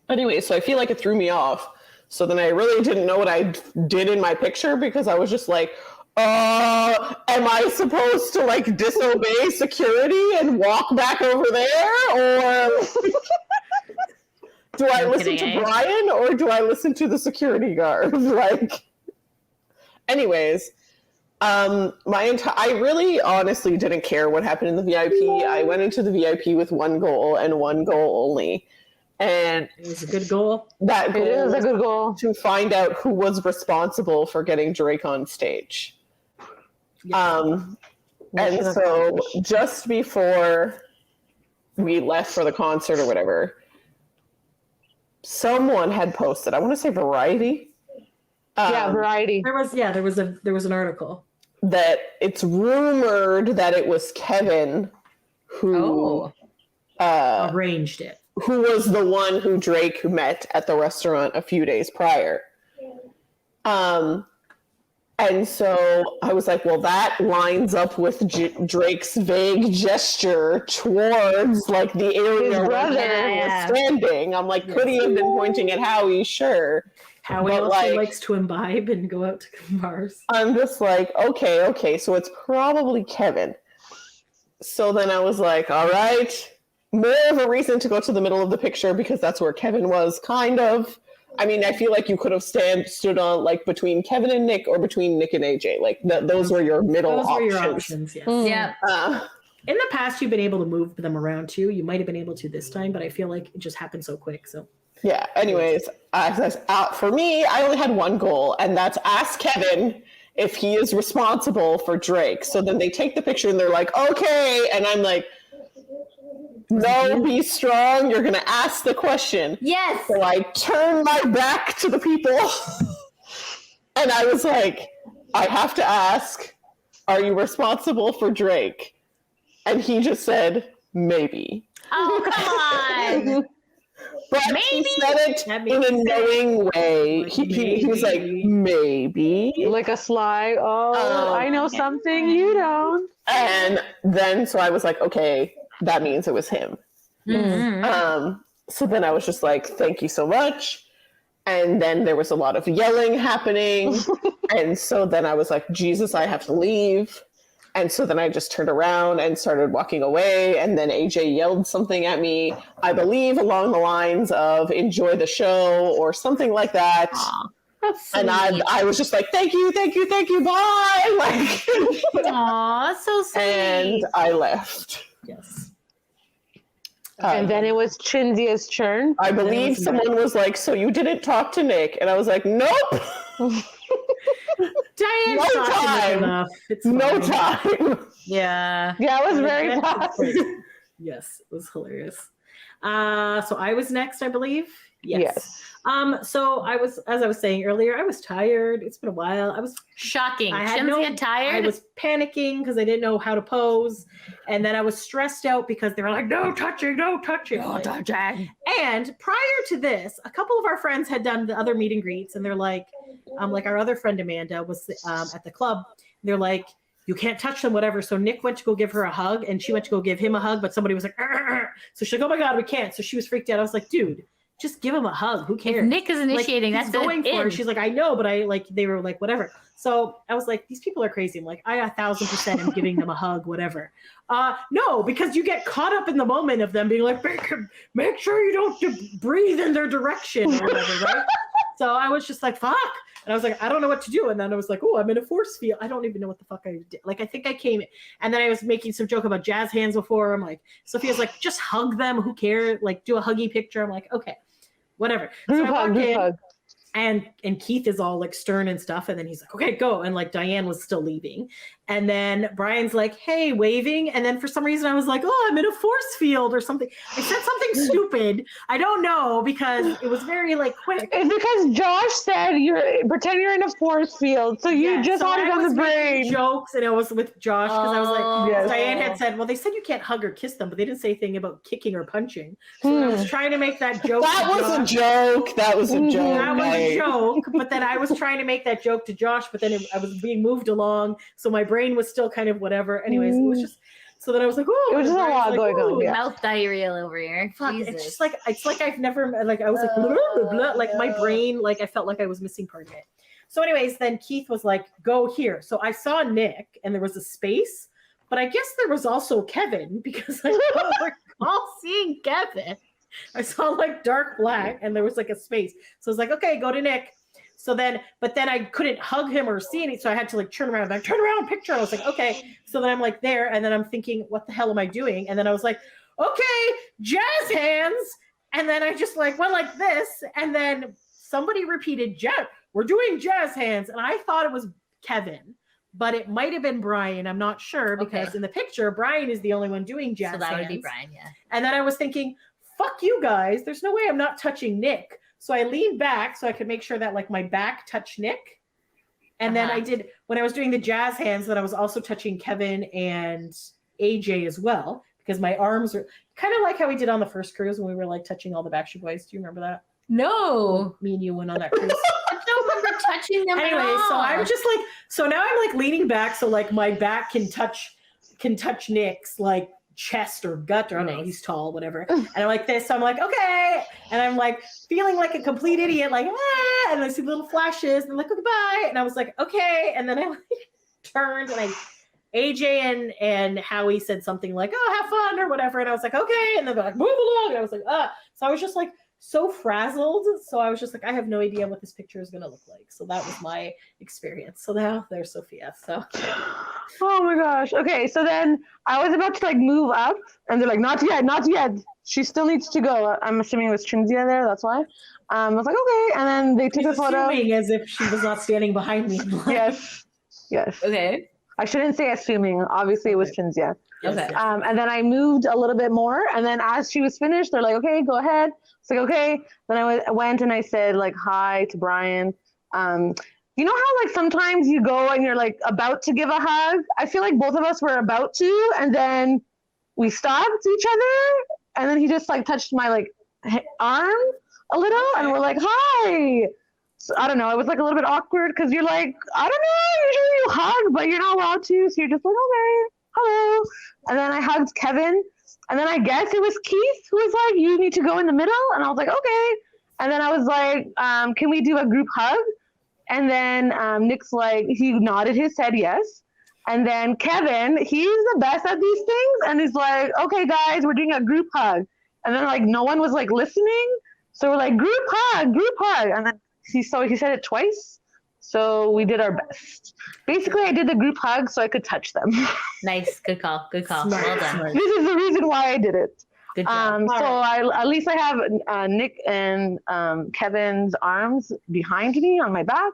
Anyway, so I feel like it threw me off. So then I really didn't know what I did in my picture because I was just like, am I supposed to like disobey security and walk back over there? Or do I listen to Brian or do I listen to the security guard? Like, anyways, I really honestly didn't care what happened in the VIP. I went into the VIP with one goal and one goal only. And it was a good goal. That goal is a good goal. To find out who was responsible for getting Drake on stage. Yes. And so just before we left for the concert or whatever, someone had posted, I want to say Variety. Variety. There was an article that it's rumored that it was Kevin who arranged it. Who was the one who Drake met at the restaurant a few days prior. And so I was like, well, that lines up with Drake's vague gesture towards like the area where Kevin was standing. I'm like, could he have been pointing at Howie? Sure. Howie also likes to imbibe and go out to bars. I'm just like, okay, so it's probably Kevin. So then I was like, all right, more of a reason to go to the middle of the picture because that's where Kevin was, kind of. I mean, I feel like you could have stood on like between Kevin and Nick or between Nick and AJ. Like those were your middle options. Were your options, yes. Yeah. In the past, you've been able to move them around too. You might have been able to this time, but I feel like it just happened so quick. So. Yeah. Anyways, for me, I only had one goal, and that's ask Kevin if he is responsible for Drake. So then they take the picture and they're like, okay. And I'm like, no, be strong. You're going to ask the question. Yes. So I turned my back to the people and I was like, I have to ask, are you responsible for Drake? And he just said, maybe. Oh, come on. But maybe. He said it in a knowing way. He was like, maybe. Like a sly, I know something you don't. And then, so I was like, okay, that means it was him. Mm-hmm. So then I was just like, thank you so much. And then there was a lot of yelling happening. And so then I was like, Jesus, I have to leave. And so then I just turned around and started walking away. And then AJ yelled something at me, I believe along the lines of enjoy the show or something like that. And I was just like, thank you, bye. Like, aw, so sweet. And I left. Yes. And then it was Cinzia's turn. I believe someone was like, so you didn't talk to Nick? And I was like, nope. Diane, no time. It's no time. Yeah. Yeah, it was very fast. Yes, it was hilarious. So I was next, I believe. Yes. So as I was saying earlier, I was tired. It's been a while. I was shocking. I had tired. I was panicking because I didn't know how to pose. And then I was stressed out because they were like, no touching. No touching. And prior to this, a couple of our friends had done the other meet and greets, and they're like our other friend Amanda was at the club. They're like, you can't touch them, whatever. So Nick went to go give her a hug, and she went to go give him a hug, but somebody was like, arr. So she's like, oh my God, we can't. So she was freaked out. I was like, dude, just give him a hug. Who cares? If Nick is initiating. Like, that's going for it. She's like, I know, but they were like, whatever. So I was like, these people are crazy. I'm like, I 1,000% am giving them a hug, whatever. No, because you get caught up in the moment of them being like, make sure you don't breathe in their direction or whatever, right? So I was just like, fuck. And I was like, I don't know what to do. And then I was like, oh, I'm in a force field. I don't even know what the fuck I did. Like, I think I came, and then I was making some joke about jazz hands before. I'm like, Sophia's like, just hug them. Who cares? Like, do a huggy picture. I'm like, okay, whatever. So I walk in, and Keith is all like stern and stuff. And then he's like, okay, go. And like Diane was still leaving. And then Brian's like, hey, waving. And then for some reason I was like, oh, I'm in a force field or something. I said something stupid. I don't know, because it was very like quick. It's because Josh said pretend you're in a force field. So you just had it on the brain. Jokes, and it was with Josh because I was like, Diane had said, well, they said you can't hug or kiss them, but they didn't say anything about kicking or punching. So I was trying to make that joke. That was a joke. That was a joke. That was a joke. But then I was trying to make that joke to Josh, but then I was being moved along. So my brain was still kind of whatever. Anyways, it was just, so then I was like, oh, it was just a lot going on. Yeah. Mouth diarrhea over here. Fuck, it's just like, I've never, like, I was like, blah, blah, blah, like my brain, like I felt like I was missing part of it. So anyways, then Keith was like, go here. So I saw Nick and there was a space, but I guess there was also Kevin, because I don't recall seeing Kevin. I saw like dark black and there was like a space. So I was like, okay, go to Nick. but then I couldn't hug him or see anything. So I had to like turn around, picture. I was like, okay. So then I'm like there. And then I'm thinking, what the hell am I doing? And then I was like, okay, jazz hands. And then I just like went like this. And then somebody repeated, we're doing jazz hands. And I thought it was Kevin, but it might have been Brian. I'm not sure because in the picture, Brian is the only one doing jazz hands. So that would be Brian, yeah. And then I was thinking, fuck you guys. There's no way I'm not touching Nick. So I leaned back so I could make sure that like my back touched Nick. And then I did, when I was doing the jazz hands, that I was also touching Kevin and AJ as well, because my arms are kind of like how we did on the first cruise when we were like touching all the Backstreet Boys. Do you remember that? No. Me and you went on that cruise. I don't remember touching them anyway, at all. So I'm just like, so now I'm like leaning back so like my back can touch Nick's like chest or gut, or I don't know, he's tall, whatever. And I'm like this, so I'm like, okay. And I'm like feeling like a complete idiot, like, and I see little flashes, and I'm like, goodbye. And I was like, okay. And then I like turned and AJ and Howie said something like, oh, have fun or whatever. And I was like, okay. And then they're like, move along. And I was like, So I was just like so frazzled. So I was just like, I have no idea what this picture is going to look like. So that was my experience. So now there's Sophia. So. Oh my gosh. Okay. So then I was about to like move up and they're like, not yet. She still needs to go. I'm assuming it was Cinzia there. That's why. I was like, okay. And then they took a photo. As if she was not standing behind me. Yes. Okay. I shouldn't say assuming. Obviously, it was Cinzia. Okay. And then I moved a little bit more. And then as she was finished, they're like, okay, go ahead. It's like, okay. Then I went and I said like, hi to Brian. You know how like sometimes you go and you're like about to give a hug? I feel like both of us were about to, and then we stopped each other. And then he just like touched my like arm a little and we're like, hi. So, I don't know. It was like a little bit awkward because you're like, I don't know, usually you hug, but you're not allowed to. So you're just like, okay, hello. And then I hugged Kevin. And then I guess it was Keith who was like, you need to go in the middle. And I was like, okay. And then I was like, can we do a group hug? And then Nick's like, he nodded his head yes. And then Kevin, he's the best at these things. And he's like, okay, guys, we're doing a group hug. And then like no one was like listening. So we're like, group hug. And then he said it twice. So we did our best. Basically, I did the group hug so I could touch them. Nice. Good call. Smart. Well done. This is the reason why I did it. Good job. So at least I have Nick and Kevin's arms behind me on my back,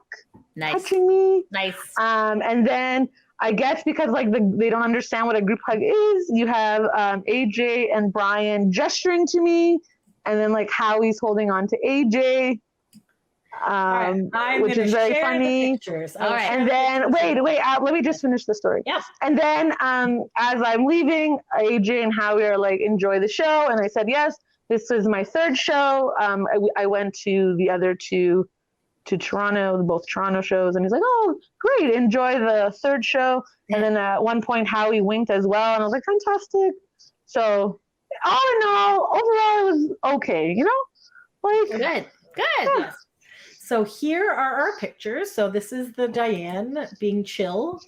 touching me. Nice. And then I guess because like they don't understand what a group hug is, you have AJ and Brian gesturing to me, and then like Howie's holding on to AJ. Which is very funny. All right. And then wait, let me just finish the story. Yeah. And then as I'm leaving, AJ and Howie are like, enjoy the show. And I said, yes, this is my third show. I went to the other two to Toronto, both Toronto shows. And he's like, oh, great. Enjoy the third show. And then at one point, Howie winked as well. And I was like, fantastic. So all in all, overall, it was okay, you know? Like, Good. Yeah. So here are our pictures. So this is the Diane being chill.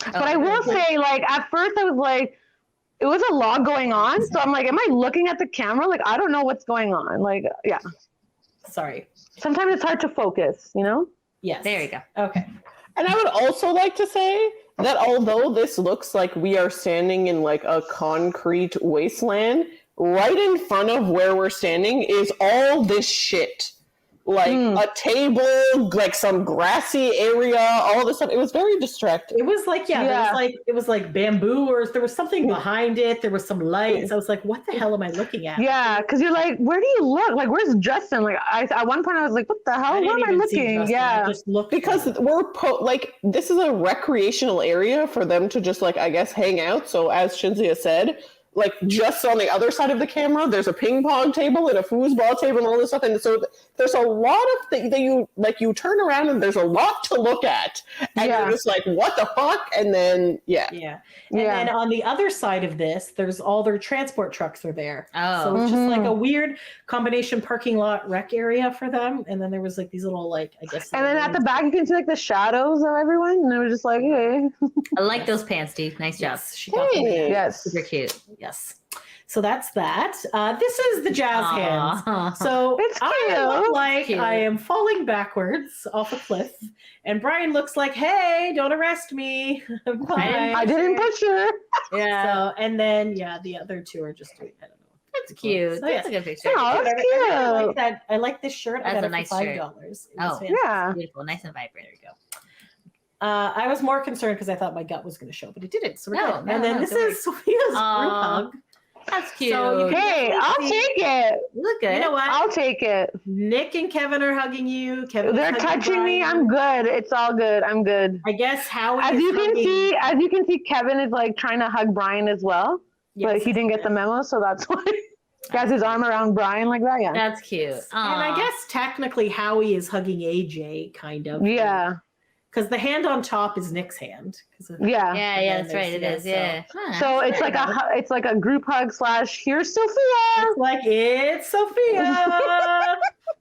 But I will say, like, at first I was like, it was a lot going on. So I'm like, am I looking at the camera? Like, I don't know what's going on. Like, yeah. Sorry. Sometimes it's hard to focus, you know? Yes. There you go. Okay. And I would also like to say that although this looks like we are standing in like a concrete wasteland, right in front of where we're standing is all this shit. Like a table, like some grassy area, all this stuff. It was very distracting. It was like, it was like bamboo, or there was something behind it. There was some lights. I was like, what the hell am I looking at? Yeah, because you're like, where do you look? Like, where's Justin? Like, at one point I was like, what the hell? Where am I looking? Yeah. I just looked because like, this is a recreational area for them to just like, I guess, hang out. So as Cinzia said, like just on the other side of the camera, there's a ping pong table and a foosball table and all this stuff. And so there's a lot of things that you turn around and there's a lot to look at. And you're just like, what the fuck? And then, And then on the other side of this, there's all their transport trucks are there. Oh. So it's just like a weird combination parking lot rec area for them. And then there was like these little, like, I guess. And then at the back, you can see like the shadows of everyone. And it was just like, hey. I like those pants, Steve. Nice job. She got them. Yes. Super cute. Yes. So that's that. This is the jazz hands. So It's I look cute. like Cute. I am falling backwards off a cliff, and Brian looks like, "Hey, don't arrest me." Bye. I didn't push her. Yeah. So, and then the other two are just doing. I don't know. That's cute. So, That's a good picture. Oh, that's I really cute. like that. I like this shirt. I That's got a it nice for shirt. $5. Oh, Yeah. beautiful. Nice and vibrant. There you go. I was more concerned because I thought my gut was going to show, but it didn't. So we're No, good. no, And then no, this don't worry. is Sophia's group hug. That's cute. So you can Hey, I'll take it. You look good. You know what? I'll take it. Nick and Kevin are hugging you. Kevin, They're touching me. I'm good. It's all good. I'm good. I guess Howie. As is you can hugging- see, Kevin is like trying to hug Brian as well, but Yes. he didn't get the memo, so that's why he has his arm around Brian like that. Yeah. That's cute. And I guess technically Howie is hugging AJ, kind of. Yeah. Because the hand on top is Nick's hand. Yeah. Yeah, that's right. It is. Yeah. So it's like a group hug / here's Sophia. It's like it's Sophia.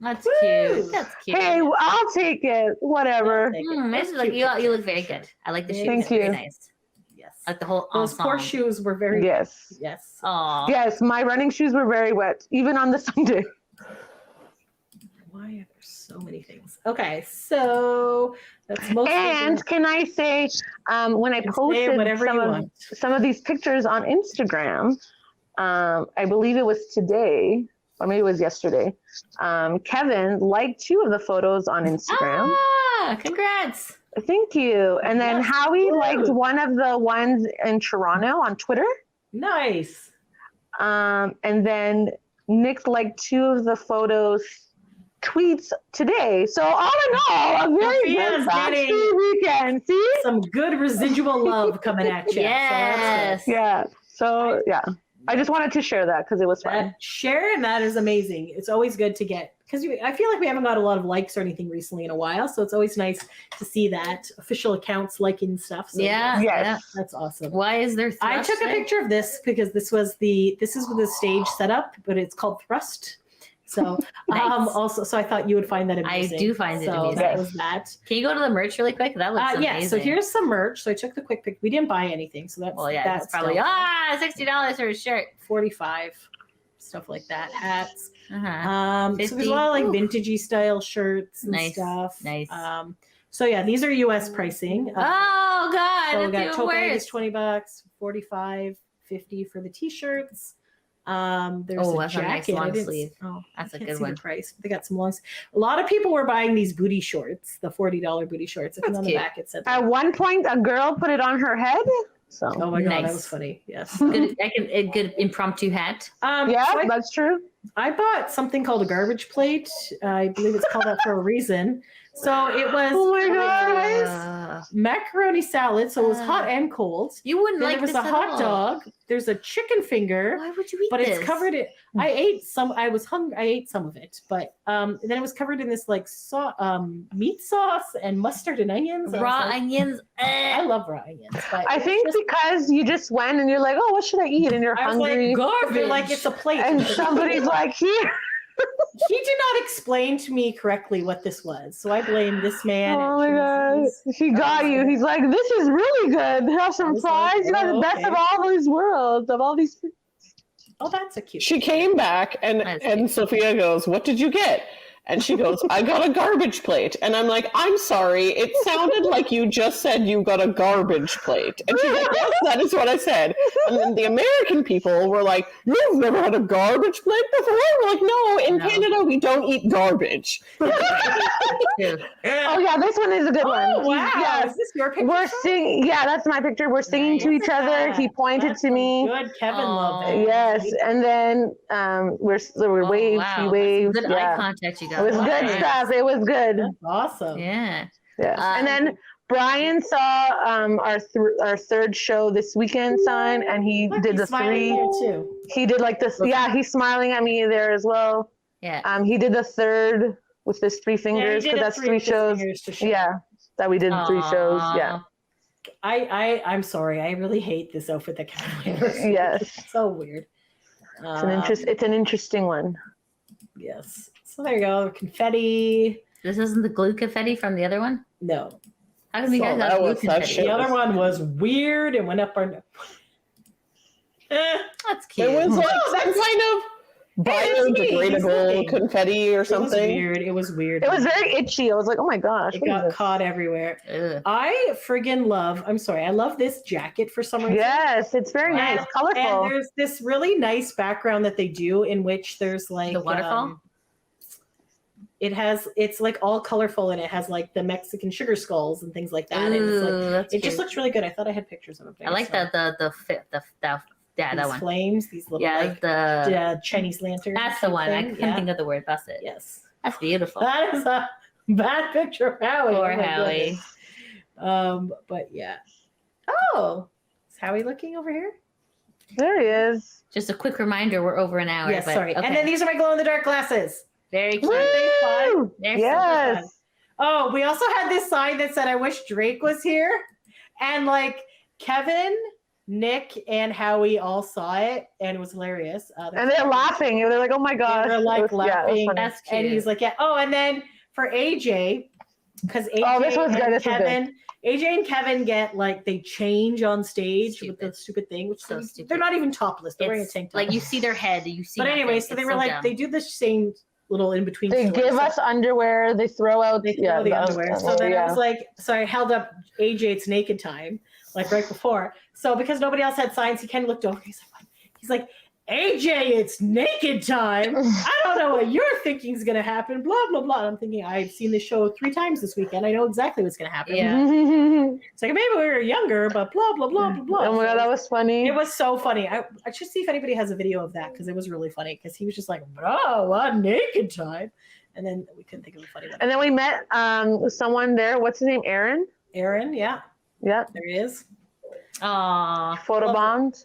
That's cute. That's cute. Hey, I'll take it. Whatever. This is like you look very good. I like the shoes. Thank Very you. nice. Yes. I like the whole Those poor ensemble. shoes were very. Yes. Yes. Aw. Yes, my running shoes were very wet, even on the Sunday. Why are there so many things? Okay, so that's most. And can I say, when I posted whatever you want. some of these pictures on Instagram, I believe it was today, or maybe it was yesterday, Kevin liked 2 of the photos on Instagram. Ah, congrats. Thank you. And then Yes, Howie woo. liked one of the ones in Toronto on Twitter. Nice. And then Nick liked 2 of the photos tweets today. So all in all, a very Sophia's good Backstreet getting weekend. See? Some good residual love coming at you. Yes. Yeah. So yeah, I just wanted to share that because it was fun. Sharing that is amazing. It's always good to get, because I feel like we haven't got a lot of likes or anything recently in a while. So it's always nice to see that official accounts liking stuff. So Yeah. Yes. that's awesome. Why is there? I took a picture of this because this is the stage setup, but it's called Thrust. So Nice. also, so I thought you would find that amusing. I do find it so amusing. That was that. Can you go to the merch really quick? That looks amazing. Yeah. So here's some merch. So I took the quick pic. We didn't buy anything, so that's that's probably $60 for a shirt. 45 stuff like that. Hats. Uh-huh. So there's a lot of like vintagey style shirts and Nice. stuff. Nice. So yeah, these are US pricing. Oh God, so we got that's tote even bag is worse. $20, 45, 50 for the t-shirts. There's Oh, a that's a nice jacket. long I didn't- sleeve. Oh, That's a I can't good see one. the price. They got some longs. A lot of people were buying these booty shorts, the $40 booty shorts. I think That's on the cute. back it said. At one point, a girl put it on her head. So Oh my god, that Nice. was funny. Yes. A good impromptu hat. yeah, so that's true. I bought something called a garbage plate. I believe it's called that for a reason. So it was Oh my god. macaroni salad. So it was hot and cold. You wouldn't Then like there was this a at hot all. dog. There's a chicken finger. Why would you eat But this? it's covered in. I ate some. I was hungry. I ate some of it, but then it was covered in this like meat sauce and mustard and onions. And I was Raw like, onions. I love raw onions. But I it's think just- because you just went and you're like, oh, what should I eat? And you're I was hungry. like, Garbage. they're like it's a plate. And somebody's like, here. He did not explain to me correctly what this was, so I blame this man. Oh my at god. Choos's. He got you. He's like, this is really good. Have I some was fries. like, You got the oh, best okay. of all these worlds, of all these. Oh, that's a cute. She came back and Sophia goes, "What did you get?" And she goes, "I got a garbage plate." And I'm like, "I'm sorry. It sounded like you just said you got a garbage plate." And she's like, "Yes, that is what I said." And then the American people were like, "You've never had a garbage plate before?" We're like, "No, in Canada we don't eat garbage." Oh yeah, this one is a good one. Oh wow! Yes. Is this your picture? We're singing. Yeah, that's my picture. We're singing to each other. He pointed That's to me. Good, Kevin loved it. Yes, and then we waved. Wow, He that's waved. good Yeah. eye contact you got. It was good Nice. stuff. It was good. That's awesome. Yeah. Yes. And then Brian saw our third show this weekend, son, and he Look, did he's the smiling 3. here, too. He did like this. Yeah, he's smiling at me there as well. Yeah. He did the third with his 3 fingers did because a that's 3 3 with his shows. fingers to show. Yeah, that we did 3 shows. Yeah. I'm sorry. I really hate this outfit that Kevin wears. Yes. It's so weird. It's an interesting one. Yes. So there you go. Confetti. This isn't the glue confetti from the other one? No. How come you guys got glue confetti? The other one was weird and went up our. That's cute. It was like some kind of biodegradable confetti or something. It was weird. It was very itchy. I was like, oh my gosh. It got caught everywhere. Ugh. I friggin' love, I love this jacket for some reason. Yes, it's very nice. Colorful. And there's this really nice background that they do in which there's like the waterfall. It's like all colorful and it has like the Mexican sugar skulls and things like that. Ooh, and it's like, it just cute. looks really good. I thought I had pictures of it. I like that that one. Flames, these little the Chinese lanterns. That's the one. I couldn't think of the word. That's it. Yes, that's beautiful. That is a bad picture of Howie. Poor Howie. But yeah. Oh, is Howie looking over here? There he is. Just a quick reminder, we're over an hour. Yes, sorry. Okay. And then these are my glow in the dark glasses. Very cute. Fun. They're yes. super fun. Oh, we also had this sign that said, "I wish Drake was here," and like Kevin, Nick, and Howie all saw it, and it was hilarious. And they're laughing. They're like, "Oh my gosh!" They're like laughing. That's cute. And he's like, "Yeah." Oh, and then for AJ, because AJ this was good. and This was Kevin, AJ and Kevin get like they change on stage with the stupid thing, which So stupid. they're not even topless. They're wearing a tank top. Like you see their head, you see. But anyway, nothing. so they It's were like, dumb. they do the same little in between. They give us underwear. They throw out the underwear. So then I was like, so I held up AJ's naked time, like right before. So because nobody else had signs, he kind of looked over. He's like, what? He's like, AJ, it's naked time. I don't know what you're thinking is going to happen. Blah, blah, blah. And I'm thinking, I've seen this show 3 times this weekend. I know exactly what's going to happen. Yeah. It's like, maybe we were younger, but blah, blah, blah, blah, blah. Oh my God, that was funny. It was so funny. I should see if anybody has a video of that because it was really funny because he was just like, bro, what naked time? And then we couldn't think of a funny one. And then we met someone there. What's his name? Aaron? Aaron, yeah. Yep. There he is. Aw. Photobombed.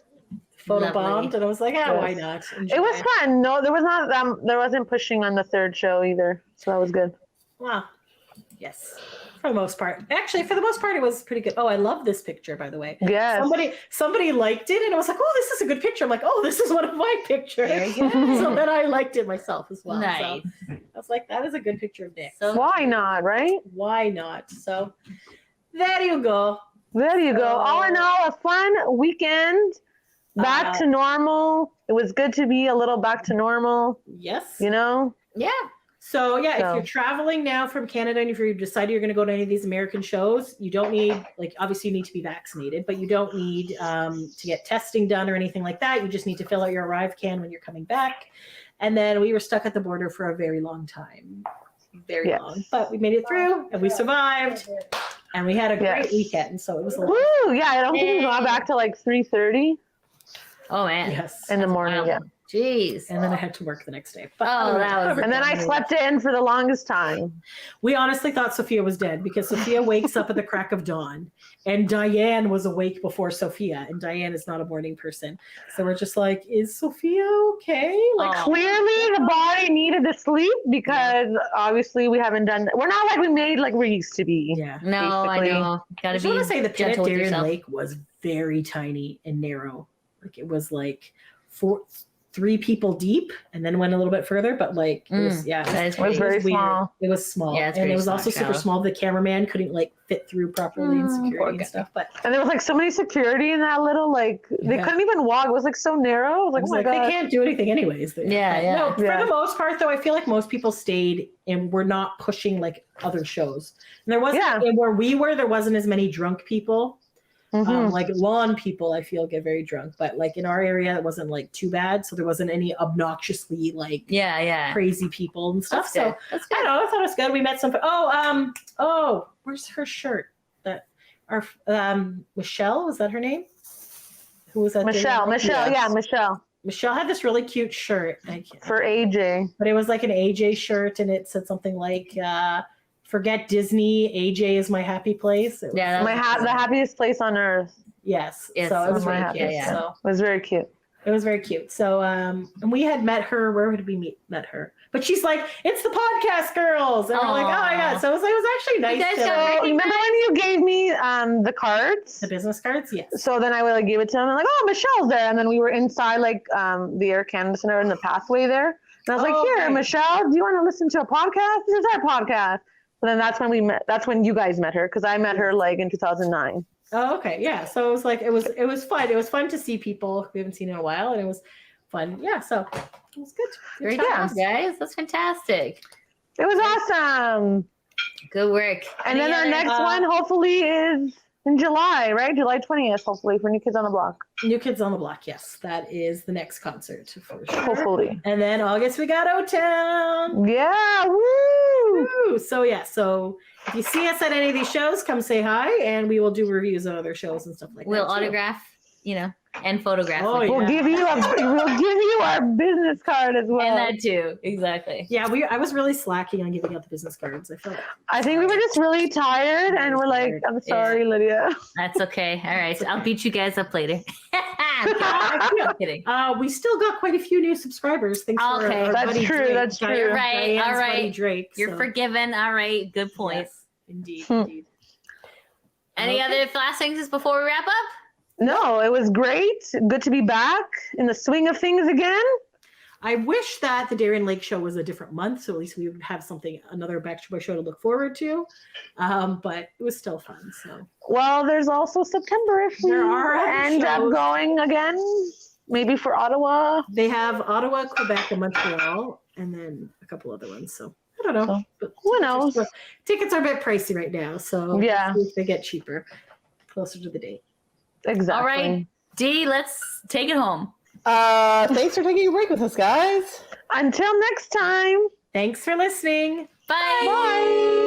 Photobombed. And I was like, why not? Enjoy. It was fun. No, there was not there wasn't pushing on the third show either. So that was good. Wow. Yes. For the most part. Actually, for the most part, it was pretty good. Oh, I love this picture, by the way. Yes. Somebody liked it, and I was like, oh, this is a good picture. I'm like, oh, this is one of my pictures. So then I liked it myself as well. Nice. So I was like, that is a good picture of Nick. So why not, right? Why not? So there you go. There you go. All in all, a fun weekend. Back to normal. It was good to be a little back to normal. Yes. You know? Yeah. So if you're traveling now from Canada and if you decided you're going to go to any of these American shows, you don't need, like, obviously you need to be vaccinated, but you don't need to get testing done or anything like that. You just need to fill out your arrive can when you're coming back. And then we were stuck at the border for a very long time. Very long. But we made it through and we survived. And we had a great weekend. So it was a lot. Woo! Yeah, I don't think we got back to like 3:30. Oh man. Yes. In the morning, wild. yeah. Jeez. And then I had to work the next day. But that was. And then I slept in for the longest time. We honestly thought Sophia was dead because Sophia wakes up at the crack of dawn, and Dianne was awake before Sophia, and Dianne is not a morning person. So we're just like, is Sophia okay? Like, clearly the body needed to sleep because obviously we haven't done that. We're not like we made like we used to be. Yeah. No, basically. I know. Gotta be. I want to say the pit at gentle with Darien yourself. Lake was very tiny and narrow. Like it was like 3 people deep, and then went a little bit further. But like, it was, it was very small. It was small, Yeah, it's and very it was also small, super small. The cameraman couldn't like fit through properly and security and stuff. But And there was like so many security in that little like they couldn't even walk. It was like so narrow. I was like, I was oh my like, God. they can't do anything anyways. Yeah. No, for the most part, though, I feel like most people stayed and were not pushing like other shows. And there wasn't, and where we were, there wasn't as many drunk people. Like lawn people, I feel, get very drunk. But like in our area, it wasn't like too bad. So there wasn't any obnoxiously like crazy people and stuff. That's So I don't know. I thought it was good. We met some. Oh, where's her shirt? That our Michelle, was that her name? Who was that? Michelle. Yeah, Michelle. Michelle had this really cute shirt for AJ, but it was like an AJ shirt, and it said something like "Forget Disney, AJ is my happy place." The happiest place on earth. Yes. So it was very cute. So it was very cute. It was very cute. So and we had met her. Where did we met her? But she's like, it's the podcast girls, and we're like, oh my God. So it was actually nice. So remember when you gave me the cards, the business cards? Yes. So then I would like give it to them, and like, oh, Michelle's there, and then we were inside like the Air Canada Center in the pathway there, and I was like, here, Michelle, do you want to listen to a podcast? This is our podcast. But then that's when we met. That's when you guys met her, because I met her like in 2009. Oh, okay. Yeah. So it was like, it was fun. It was fun to see people we haven't seen in a while, and it was fun. Yeah. So it was good. Great job, guys. That's fantastic. It was awesome. Good work. And then our next one hopefully is in July, right? July 20th, hopefully, for New Kids on the Block. New Kids on the Block, yes. That is the next concert for sure. Hopefully. And then August we got O-Town. Yeah, woo! Woo! So yeah, so if you see us at any of these shows, come say hi, and we will do reviews of other shows and stuff like we'll that. We'll autograph, and photograph. Oh, We'll give you our business card as well. And that too, exactly. Yeah, I was really slacking on giving out the business cards. I think we were just really tired, and we're like, I'm sorry, Lydia. That's okay. All right, I'll beat you guys up later. I'm kidding. We still got quite a few new subscribers. Thanks for our that's buddy true. Drake. That's true. You're right. Diane's All right, buddy Drake. You're forgiven. All right, good point. Yes, indeed. Any other last things before we wrap up? No, it was great. Good to be back in the swing of things again. I wish that the Darien Lake show was a different month, so at least we would have another Backstreet Boys show to look forward to. But it was still fun. So, well, there's also September if we end up going again, maybe for Ottawa. They have Ottawa, Quebec, and Montreal, and then a couple other ones. So I don't know. So, who knows? Tickets are a bit pricey right now, so yeah, we'll see if they get cheaper closer to the date. Exactly. All right, Dee, let's take it home. Thanks for taking a break with us, guys. Until next time. Thanks for listening. Bye. Bye.